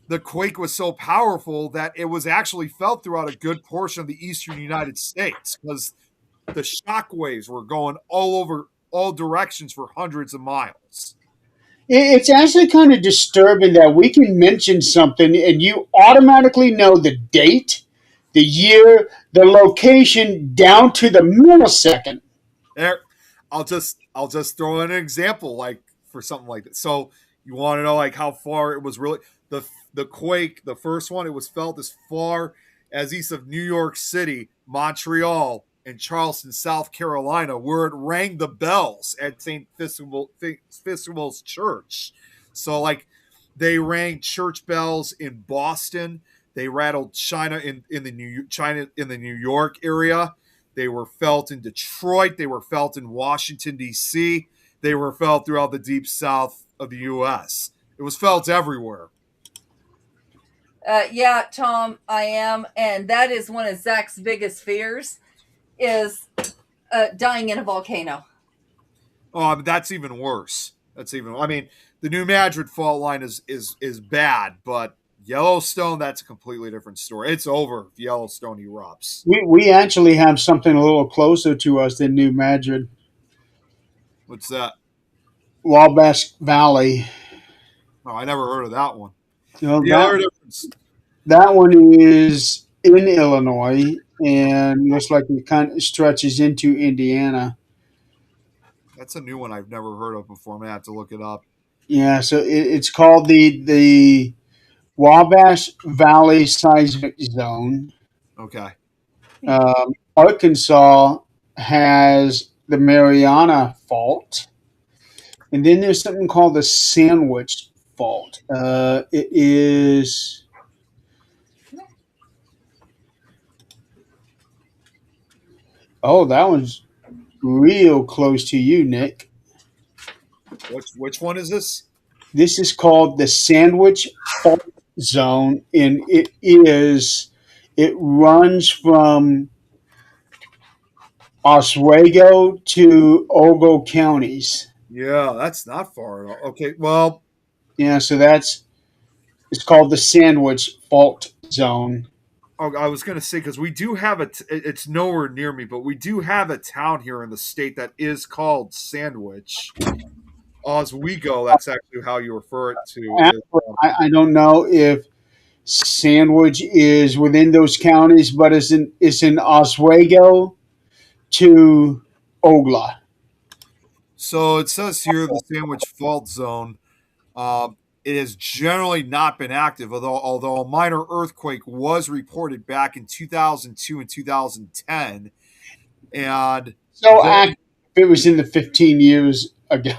the quake was so powerful that it was actually felt throughout a good portion of the eastern United States because the shock waves were going all over all directions for hundreds of miles. It's actually kind of disturbing that we can mention something and you automatically know the date, the year, the location down to the millisecond. There, I'll just throw in an example like for something like this. So you want to know like how far it was really the the quake, the first one, it was felt as far as east of New York City, Montreal, and Charleston, South Carolina, where it rang the bells at St. Festival's Church. So like they rang church bells in Boston. They rattled China in the New York area. They were felt in Detroit. They were felt in Washington, D.C. They were felt throughout the deep south of the U.S. It was felt everywhere. Yeah, Tom, I am, and that is one of Zach's biggest fears is dying in a volcano. Oh, but that's even worse. I mean, the New Madrid fault line is bad, but Yellowstone, that's a completely different story. It's over if Yellowstone erupts. We actually have something a little closer to us than New Madrid. What's that? Wabash Valley. Oh, I never heard of that one. You know, The other difference. that one is in Illinois and looks like it kind of stretches into Indiana. That's a new one I've never heard of before. I'm gonna have to look it up. Yeah, so it's called the Wabash Valley Seismic Zone. Okay. Arkansas has the Mariana Fault, and then there's something called the Sandwich Fault. It is. Oh, that one's real close to you, Nick. Which one is this? This is called the Sandwich Fault Zone, and it runs from Oswego to Ogle counties. Yeah, that's not far at all. Okay, well, Yeah, so it's called the Sandwich Fault Zone. I was going to say because we do have it's nowhere near me, but we do have a town here in the state that is called Sandwich. Oswego, that's actually how you refer it to. Actually, I don't know if Sandwich is within those counties, but it's in Oswego to Ogla. So it says here the Sandwich Fault Zone. It has generally not been active, although a minor earthquake was reported back in 2002 and 2010, and So active, it was in the 15 years ago.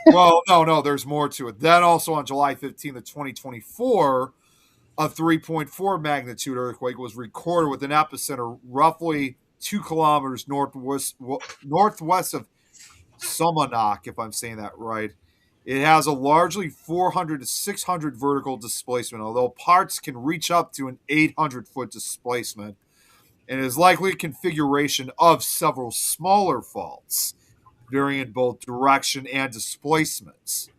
well, no, there's more to it. Then also on July 15th of 2024, a 3.4 magnitude earthquake was recorded with an epicenter roughly 2 kilometers northwest of Somonak, if I'm saying that right. It has a largely 400 to 600 vertical displacement, although parts can reach up to an 800-foot displacement, and is likely a configuration of several smaller faults, varying in both direction and displacements.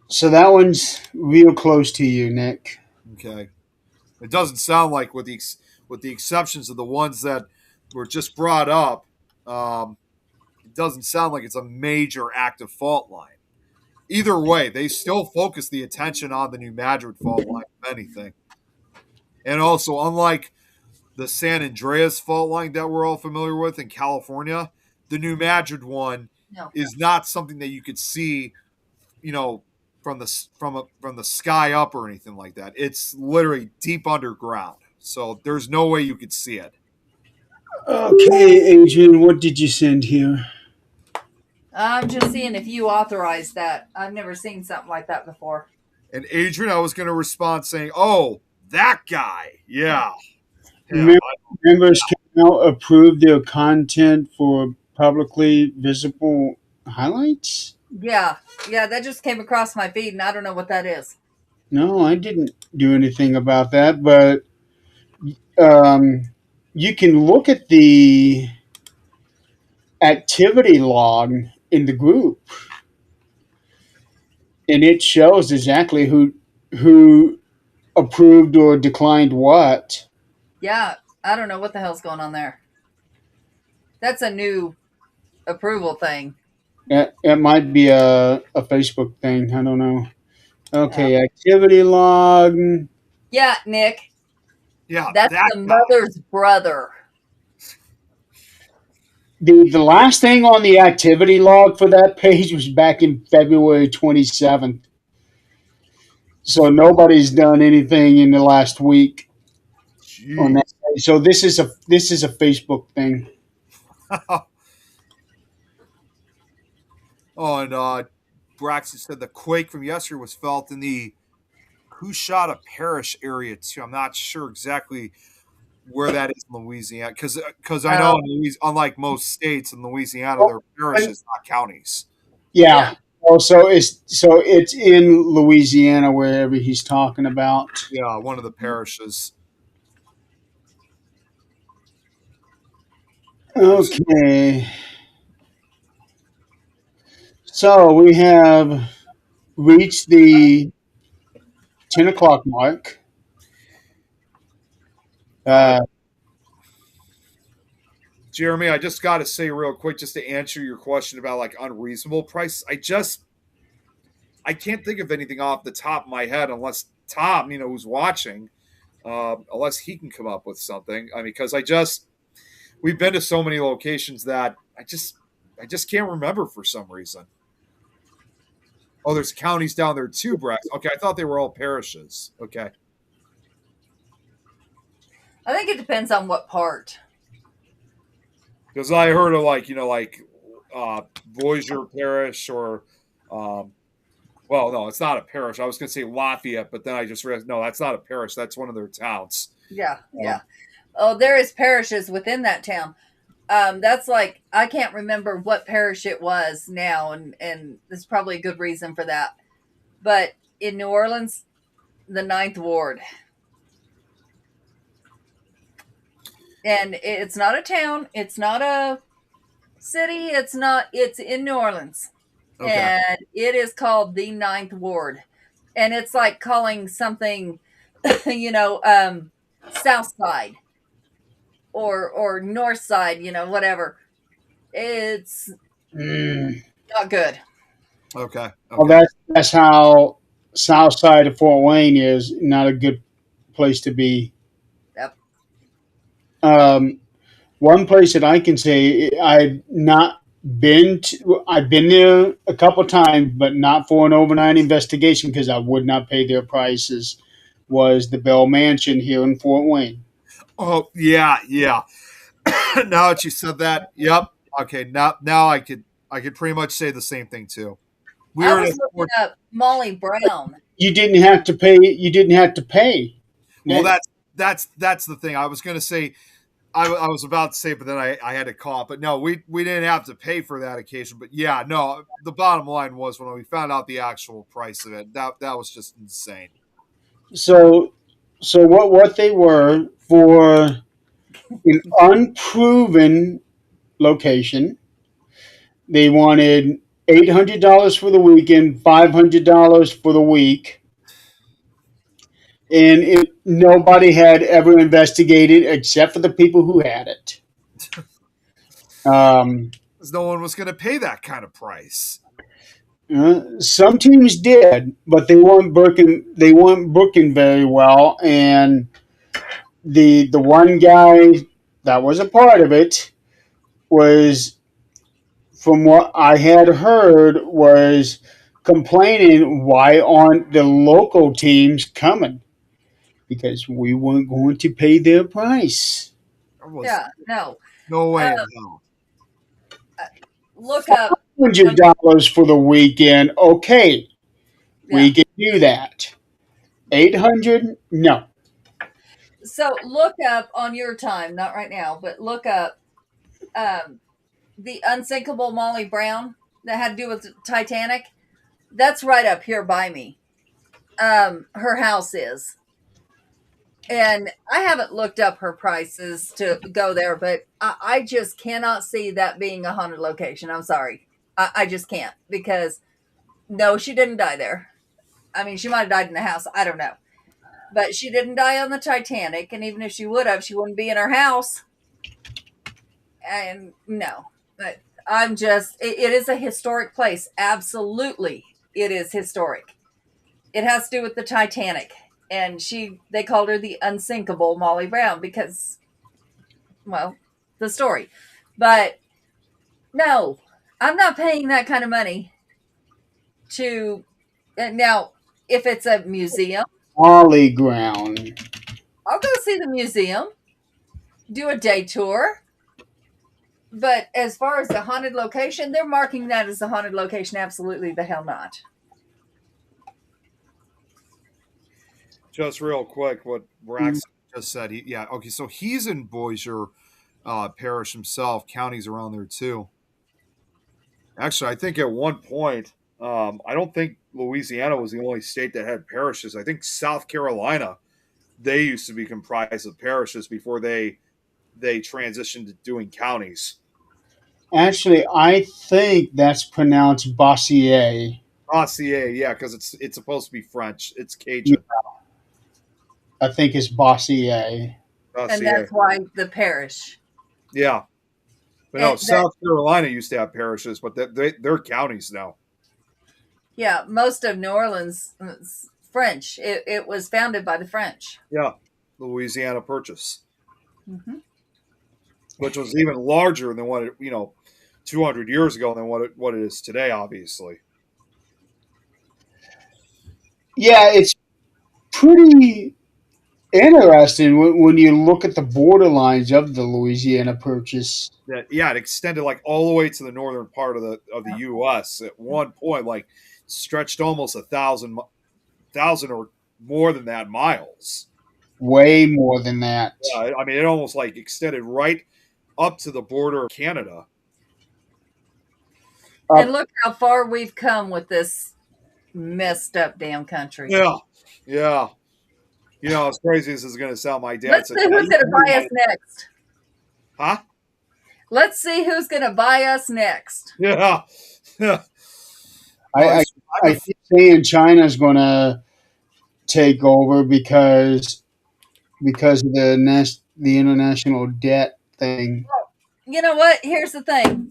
So that one's real close to you, Nick. Okay, it doesn't sound like, with the exceptions of the ones that were just brought up, it doesn't sound like it's a major active fault line. Either way, they still focus the attention on the New Madrid fault line, if anything. And also, unlike the San Andreas fault line that we're all familiar with in California, the New Madrid one No. is not something that you could see, from the sky up or anything like that. It's literally deep underground, so there's no way you could see it. Okay, Adrian, what did you send here? I'm just seeing if you authorize that. I've never seen something like that before. And Adrian, I was going to respond saying, "Oh, that guy, yeah, him." Members can now approve their content for publicly visible highlights. Yeah, that just came across my feed, and I don't know what that is. No, I didn't do anything about that, but um, you can look at the activity log in the group, and it shows exactly who approved or declined what. Yeah, I don't know what the hell's going on there. That's a new approval thing. It might be a Facebook thing. I don't know. Yeah, Okay, activity log. yeah, Nick, Yeah, that's that the guy. mother's brother. The last thing on the activity log for that page was back in February 27th. So nobody's done anything in the last week on that Jeez. page. So this is a Facebook thing. Oh, and Braxton said the quake from yesterday was felt in the Coushatta Parish area too. I'm not sure exactly where that is in Louisiana, because I know Oh, in unlike most states in Louisiana, Oh, they're and- parishes, not counties. yeah. Also, it's in Louisiana wherever he's talking about. Yeah, one of the parishes. Okay. So we have reached the 10 o'clock mark. Uh, Uh, Jeremy, I just got to say real quick, just to answer your question about like unreasonable price. I can't think of anything off the top of my head unless Tom, who's watching, unless he can come up with something. I mean, because we've been to so many locations that I just can't remember for some reason. Oh, there's counties down there too, Brex. Okay, I thought they were all parishes. Okay. I think it depends on what part. Because I heard of Voisier Parish or well, no, it's not a parish. I was going to say Lafayette, but then I just realized no, that's not a parish. That's one of their towns. Yeah, Um, yeah. Oh, there is parishes within that town. That's like I can't remember what parish it was now, and there's probably a good reason for that. But in New Orleans, the Ninth Ward, and it's not a town, it's not a city, it's not. It's in New Orleans, okay. and it is called the Ninth Ward, and it's like calling something, you know, South Side or North Side, whatever. It's mm, not good. Okay. well, Okay. that's how south side of Fort Wayne is not a good place to be. Yep. Um, One place that I can say I've not been to, I've been there a couple times, but not for an overnight investigation because I would not pay their prices. Was the Bell Mansion here in Fort Wayne? Oh yeah, yeah. Now that you said that, yep. Okay, now I could pretty much say the same thing too. We I were at was a looking up Molly Brown. You didn't have to pay. You didn't have to pay. well. Nick. That's the thing. I was going to say. I was about to say, but then I had to call. But no, we didn't have to pay for that occasion. But yeah, no. The bottom line was when we found out the actual price of it, that was just insane. So, so what they were for an unproven location, they wanted $800 for the weekend, $500 for the week, and nobody had ever investigated except for the people who had it. Um, Because no one was going to pay that kind of price. some teams did, but they weren't booking. They weren't booking very well, and the one guy that was a part of it was, from what I had heard, was complaining why aren't the local teams coming because we weren't going to pay their price. There was Yeah, no. no way in Uh, hell. Look up hundred on dollars for the weekend. Okay, yeah. we can do that. 800? No. So look up on your time, not right now, but look up um, the unsinkable Molly Brown that had to do with Titanic. That's right up here by me. her house is. And I haven't looked up her prices to go there, but I just cannot see that being a haunted location. I'm sorry. I just can't, because no, she didn't die there. I mean, she might have died in the house. I don't know. But she didn't die on the Titanic. And even if she would have, she wouldn't be in her house. And no, but it is a historic place. Absolutely. It is historic. It has to do with the Titanic. And they called her the unsinkable Molly Brown because, well, the story. But no, I'm not paying that kind of money to. Now, if it's a museum, Holly ground. I'll go see the museum, do a day tour. But as far as the haunted location, they're marking that as a haunted location. Absolutely the hell not. Just real quick, what Braxton just said. Okay. So he's in Bossier Parish himself. Counties around there too. Actually, I think at one point, I don't think Louisiana was the only state that had parishes. I think South Carolina, they used to be comprised of parishes before they transitioned to doing counties. Actually, I think that's pronounced Bossier. Bossier, yeah, because it's supposed to be French. It's Yeah, Cajun. I think it's Bossier. And Bossier, that's why the parish. yeah. But no, And that, South Carolina used to have parishes, but they're counties now. yeah, most of New Orleans is French. It was founded by the French. Yeah, Louisiana Purchase, Mm-hmm. which was even larger than what 200 years ago than what it is today. Obviously, Yeah, it's pretty interesting when you look at the borderlines of the Louisiana Purchase. it extended like all the way to the northern part of the U.S. At one point, like stretched almost 1,000 or more than that miles. Way more than that. Yeah, I mean, it almost like extended right up to the border of Canada. And Up, look how far we've come with this messed up damn country. Yeah, yeah. As crazy as this is going to sound, my dad Let's said, see "Yeah, who's going to buy us next. huh? Let's see who's going to buy us next. Yeah." I, Well, I, I keep saying China's going to take over because of the international debt thing. You know what? Here's the thing.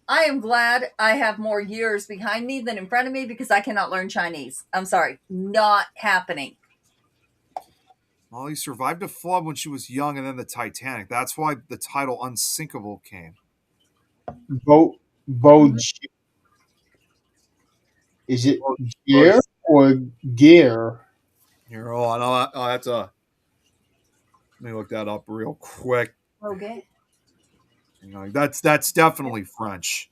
I am glad I have more years behind me than in front of me because I cannot learn Chinese. I'm sorry. Not happening. well, he survived a flood when she was young, and then the Titanic. That's why the title "Unsinkable" came. Bo, Mhm. is it Oh, gear or gear? here, hold on. I'll have to let me look that up real quick. Okay. That's definitely French.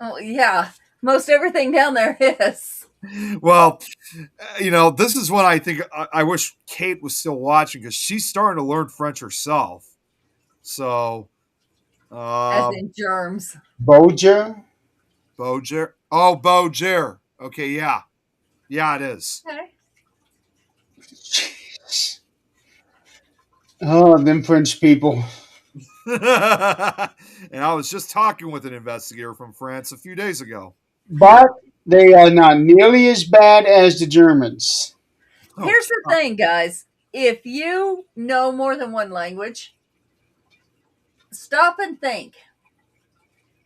Oh, yeah. Most everything down there is. Well, this is what I think. I wish Kate was still watching because she's starting to learn French herself. So, As um, in germs. Boger? Boger. Oh, Boger. Okay, yeah, yeah, it is. Okay. Oh, them French people. And I was just talking with an investigator from France a few days ago. But they are not nearly as bad as the Germans. Oh, Here's the thing, guys. If you know more than one language, stop and think.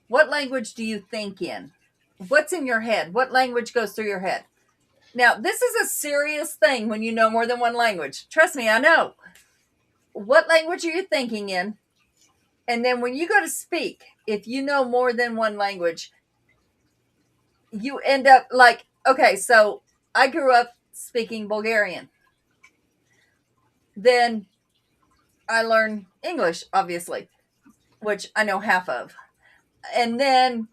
What language do you think in? What's in your head? What language goes through your head? Now, this is a serious thing when you know more than one language. Trust me, I know. What language are you thinking in? And then when you go to speak, if you know more than one language, you end up like, okay, so I grew up speaking Bulgarian. Then I learned English, obviously, which I know half of. And then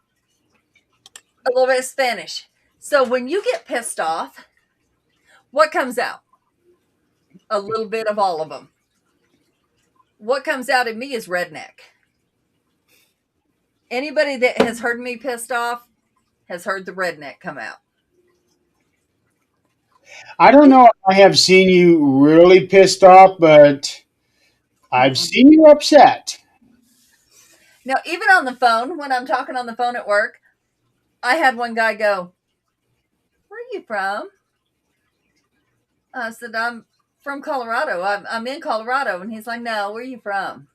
a little bit of Spanish. So when you get pissed off, what comes out? A little bit of all of them. What comes out of me is redneck. Anybody that has heard me pissed off has heard the redneck come out. I don't know if I have seen you really pissed off, but I've Mm-mm. seen you upset. Now, even on the phone, when I'm talking on the phone at work, I had one guy go, "Where are you from?" I said, "I'm from Colorado. I'm in Colorado." And he's like, "No, where are you from?"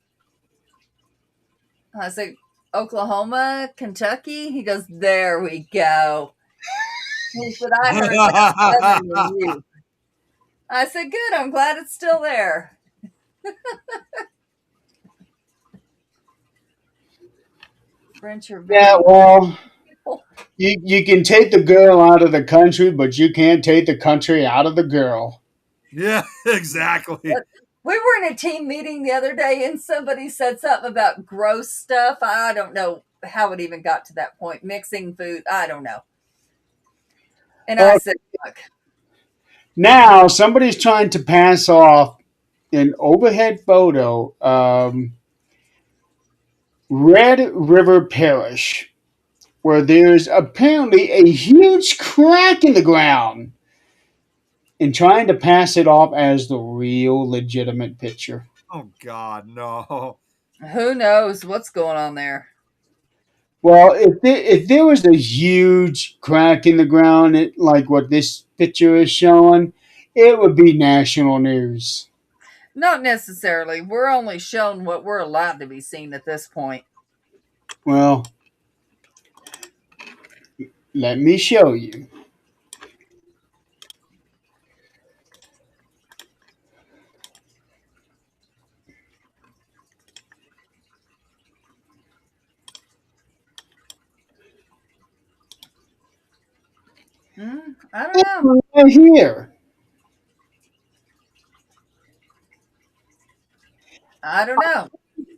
I said, "Oklahoma, Kentucky." He goes, "There we go." He said, "I heard that southern than you." I said, "Good. I'm glad it's still there." French are Yeah, very well, people. you can take the girl out of the country, but you can't take the country out of the girl. Yeah, exactly. We were in a team meeting the other day and somebody said something about gross stuff. I don't know how it even got to that point. Mixing food. I don't know. And I Oh, said, "Look, now somebody's trying to pass off an overhead photo Red River Parish, where there's apparently a huge crack in the ground, and trying to pass it off as the real legitimate picture. Oh God, no. who knows what's going on there?" Well, if there was a huge crack in the ground, like what this picture is showing, it would be national news. Not necessarily. We're only shown what we're allowed to be seen at this point. Well, let me show you. I don't know. Right here. I don't know.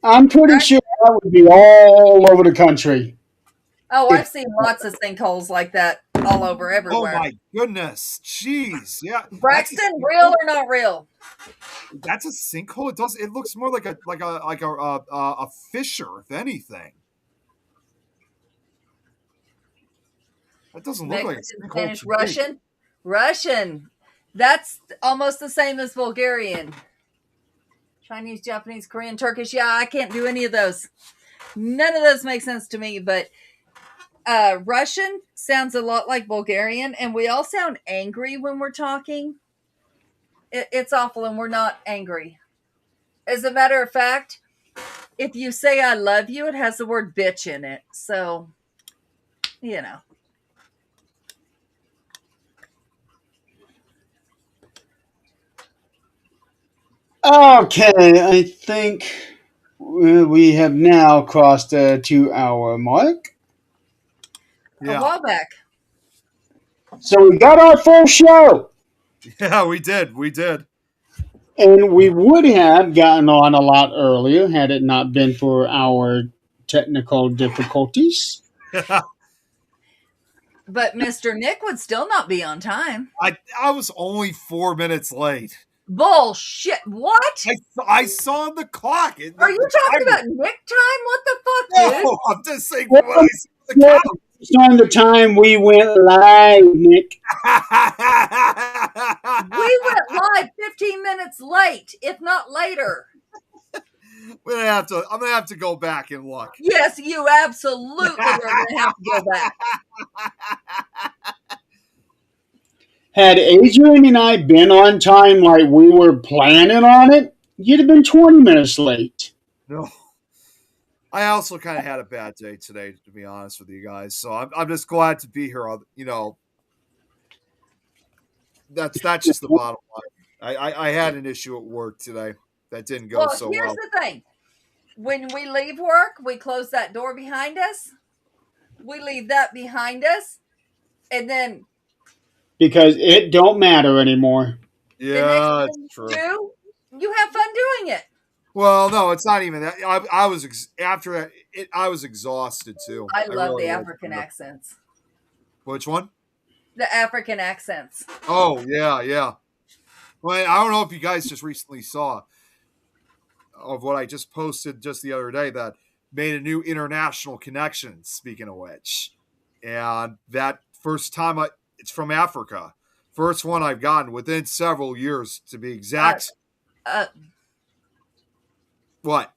I'm pretty I, sure that would be all over the country. oh, If I've seen lots of sinkholes like that all over Oh everywhere. my goodness. Jeez. Yeah. That's a Braxton, real sinkhole. or not real? That's a sinkhole. It looks more like a fissure, if anything. That doesn't look like a Mexican, sinkhole Spanish, to me. Russian. Russian. That's almost the same as Bulgarian. Chinese, Japanese, Korean, Turkish. Yeah, I can't do any of those. None of those make sense to me, but Russian sounds a lot like Bulgarian, and we all sound angry when we're talking. It's awful, and we're not angry. As a matter of fact, if you say I love you, it has the word bitch in it. So, you know. Okay, I think we have now crossed the 2 hour mark. A Yeah. while back. So we got our full show. Yeah, we did. We did. And we would have gotten on a lot earlier had it not been for our technical difficulties. But Mr. Nick would still not be on time. I was only 4 minutes late. Bullshit. What? I saw the clock. Are you The talking timer. about Nick time? What the fuck, dude? No, I'm just saying Well, when I saw the yeah, count. based on the time we went live, Nick. We went live 15 minutes late, if not later. I'm gonna have to go back and look. Yes, you absolutely are going to have to go back. Had Adrian and I been on time like we were planning on it, you'd have been 20 minutes late. No. I also kind of had a bad day today, to be honest with you guys. So I'm just glad to be here. You know, that's just the bottom line. I had an issue at work today that didn't go Well, so here's well. the thing. When we leave work, we close that door behind us. We leave that behind us. And then Because it don't matter anymore. the next Yeah, it's thing you true. do, you have fun doing it. Well, no, it's not even that. I was after that. I was exhausted too. I I love really the was. African accents. Which one? The African accents. Oh yeah, yeah. Well, I don't know if you guys just recently saw of what I just posted just the other day that made a new international connection. Speaking of which, and that first time it's from Africa. First one I've gotten within several years, to be exact. Uh, What?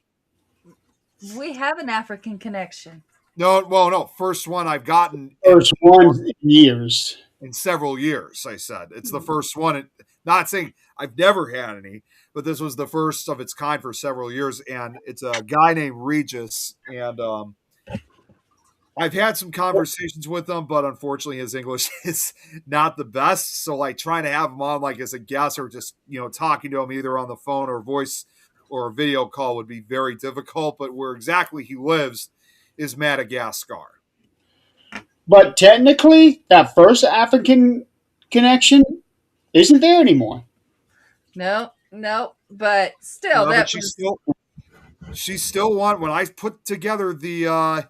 we have an African connection. No, well, no. First one I've gotten First one in years. in several years. I said it's the first one. Not saying I've never had any, but this was the first of its kind for several years. And it's a guy named Regis, and I've had some conversations with him, but unfortunately his English is not the best. So like trying to have him on like as a guest or just, talking to him either on the phone or voice or a video call would be very difficult. But where exactly he lives is Madagascar. But technically, that first African connection isn't there anymore. No, but still, No, that but was she still want when I put together the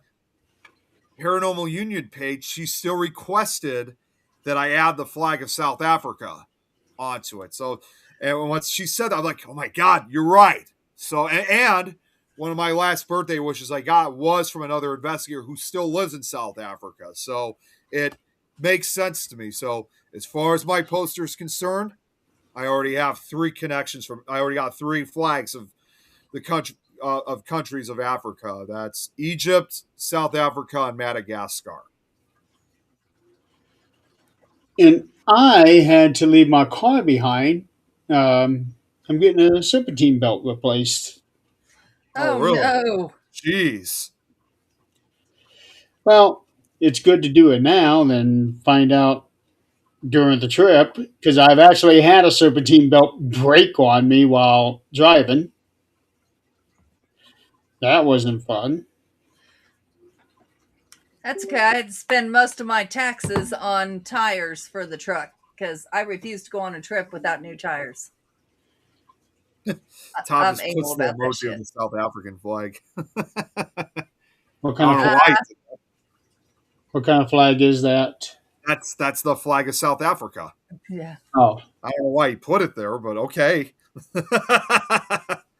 Paranormal Union page, she still requested that I add the flag of South Africa onto it. So, and once she said that, I'm like, oh my God, you're right. So, and one of my last birthday wishes I got was from another investigator who still lives in South Africa. So it makes sense to me. So as far as my poster is concerned, I already have I already got 3 flags of the country of countries of Africa. That's Egypt, South Africa, and Madagascar. And I had to leave my car behind. I'm getting a serpentine belt replaced. Oh, oh really? no. Jeez. Well, it's good to do it now than find out during the trip because I've actually had a serpentine belt break on me while driving. That wasn't fun. That's okay. I had to spend most of my taxes on tires for the truck because I refuse to go on a trip without new tires. Tom I'm just puts anal the about that emoji of shit. the South African flag. What I kind don't of know why. what kind of flag is that? That's the flag of South Africa. Yeah. Oh, I don't know why he put it there, but okay.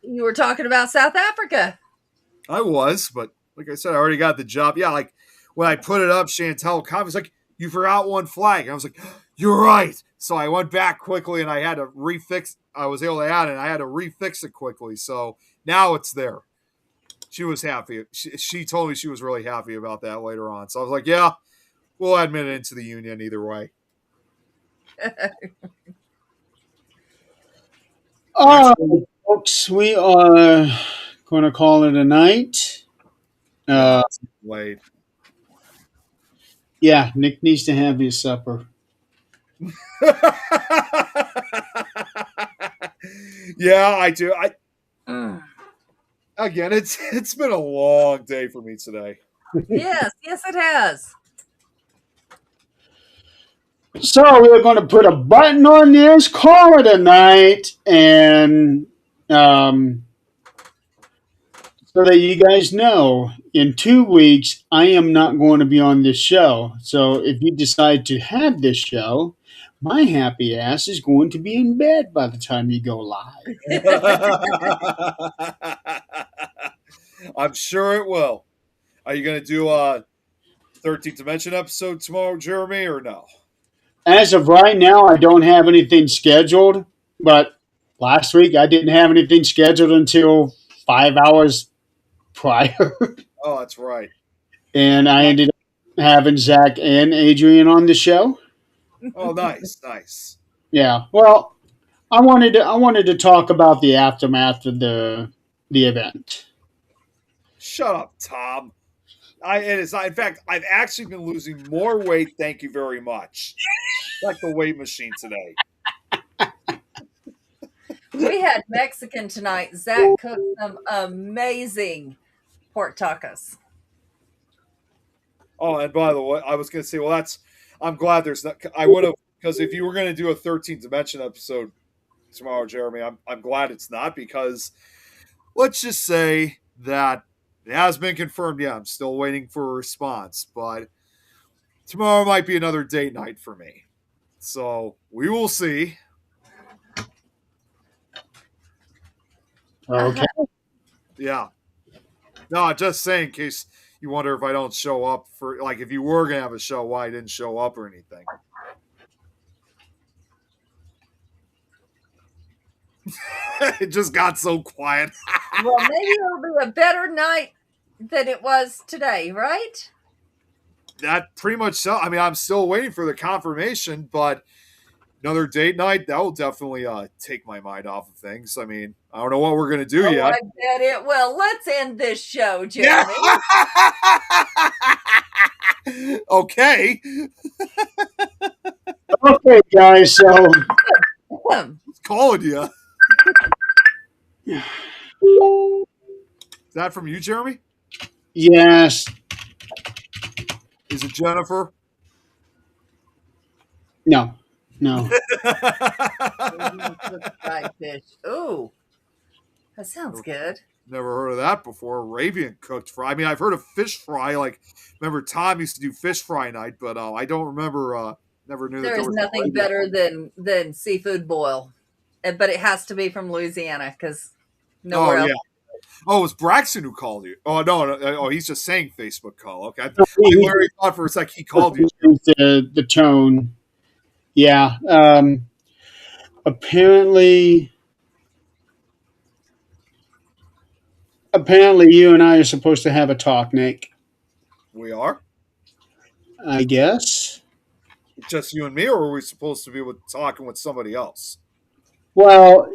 You were talking about South Africa. I was, but like I said, I already got the job. Yeah, like when I put it up, Chantel was like, "You forgot one flag." And I was like, "You're right." So I went back quickly, and I had to refix. I was able to add it, and I had to refix it quickly. So now it's there. She was happy. She told me she was really happy about that later on. So I was like, "Yeah, we'll admit it into the union either way." all Actually, right, folks, we are going to call it a night. yeah, it's late. Yeah, Nick needs to have his supper. Yeah, I do. Mm. Again, it's been a long day for me today. Yes, it has. So we're going to put a button on this, call it a night, and so that you guys know, in 2 weeks, I am not going to be on this show. So if you decide to have this show, my happy ass is going to be in bed by the time you go live. I'm sure it will. Are you going to do a 13th Dimension episode tomorrow, Jeremy, or no? As of right now, I don't have anything scheduled, but last week I didn't have anything scheduled until 5 hours prior. Oh, that's right. And I ended up having Zach and Adrian on the show. Oh, nice, nice. Yeah. Well, I wanted to talk about the aftermath of the event. Shut up, Tom. It is. In fact, I've actually been losing more weight. Thank you very much. Like the weight machine today. We had Mexican tonight. Zach cooked some amazing pork tacos. Oh, and by the way, I was going to say, well, I'm glad there's not. I would have, because if you were going to do a 13th Dimension episode tomorrow, Jeremy, I'm glad it's not, because let's just say that it has been confirmed. Yeah, I'm still waiting for a response, but tomorrow might be another date night for me. So we will see. Okay. Yeah. No, just saying in case you wonder if I don't show up for, like, if you were going to have a show, why I didn't show up or anything. It just got so quiet. Well, maybe it'll be a better night than it was today, right? That pretty much so. I mean, I'm still waiting for the confirmation, but another date night, that will definitely take my mind off of things. I mean, I don't know what we're gonna do Oh, yet. I bet it will. Let's end this show, Yeah. Jeremy. Okay. Okay, guys. So Who's calling you? Is that from you, Jeremy? yes, Is it Jennifer? no, no. Fried fish. Ooh, that sounds good. Never heard of that before. Arabian cooked fry. I mean, I've heard of fish fry. Like, remember Tom used to do fish fry night, but I don't remember. Never knew There that is there was nothing better than seafood boil, but it has to be from Louisiana because nowhere else. Oh, it was Braxton who called you. Oh no, oh, he's just saying Facebook call. Okay, I He- literally thought for a sec he called you. the tone. Yeah. Apparently, you and I are supposed to have a talk, Nick. We are I guess. just you and me, or are we supposed to be talking with somebody else? Well,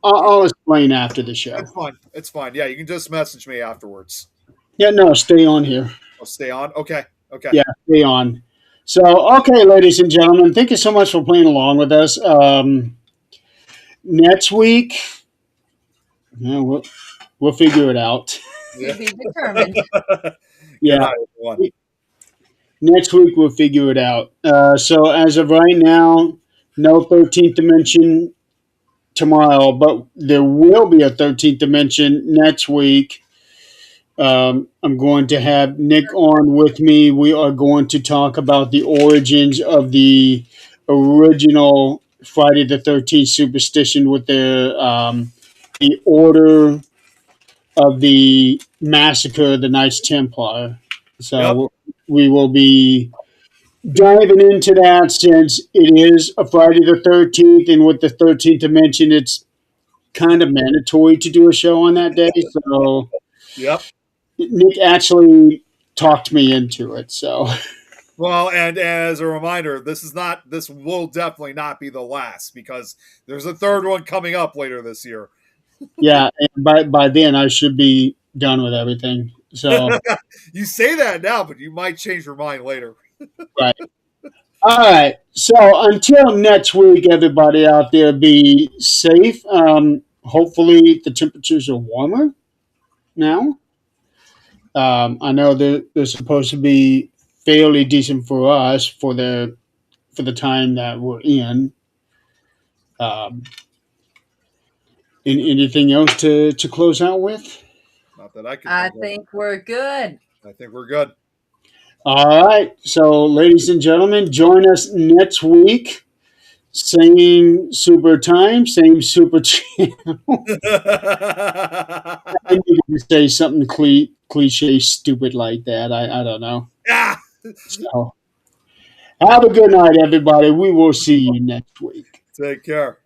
I'll explain after the show. It's fine. It's fine. Yeah, you can just message me afterwards. Yeah, no, stay on here. I'll stay on. Okay. Okay. Yeah, stay on. So, okay, ladies and gentlemen, thank you so much for playing along with us. Next week, yeah, we'll figure it out. To be determined. Yeah, Good night, everyone. next week we'll figure it out. So, as of right now, no 13th dimension tomorrow, but there will be a 13th dimension next week. I'm going to have Nick on with me. We are going to talk about the origins of the original Friday the 13th superstition with the order of the massacre of the Knights Templar. So we will be diving into that since it is a Friday the 13th, and with the 13th dimension, it's kind of mandatory to do a show on that day. So Yep. Nick actually talked me into it. So Well, and as a reminder, this will definitely not be the last because there's a third one coming up later this year. yeah, and by then I should be done with everything. So You say that now, but you might change your mind later. right. All right. So until next week, everybody out there, be safe. Hopefully the temperatures are warmer now. I know they're supposed to be fairly decent for us for the time that we're in. Um, anything else to close out with? Not that I can. I think we're good. I think we're good. All right. So, ladies and gentlemen, join us next week. Same super time, same super channel. I needed to say something cliche, stupid like that. I don't know. Yeah. So, have a good night, everybody. We will see you next week. Take care.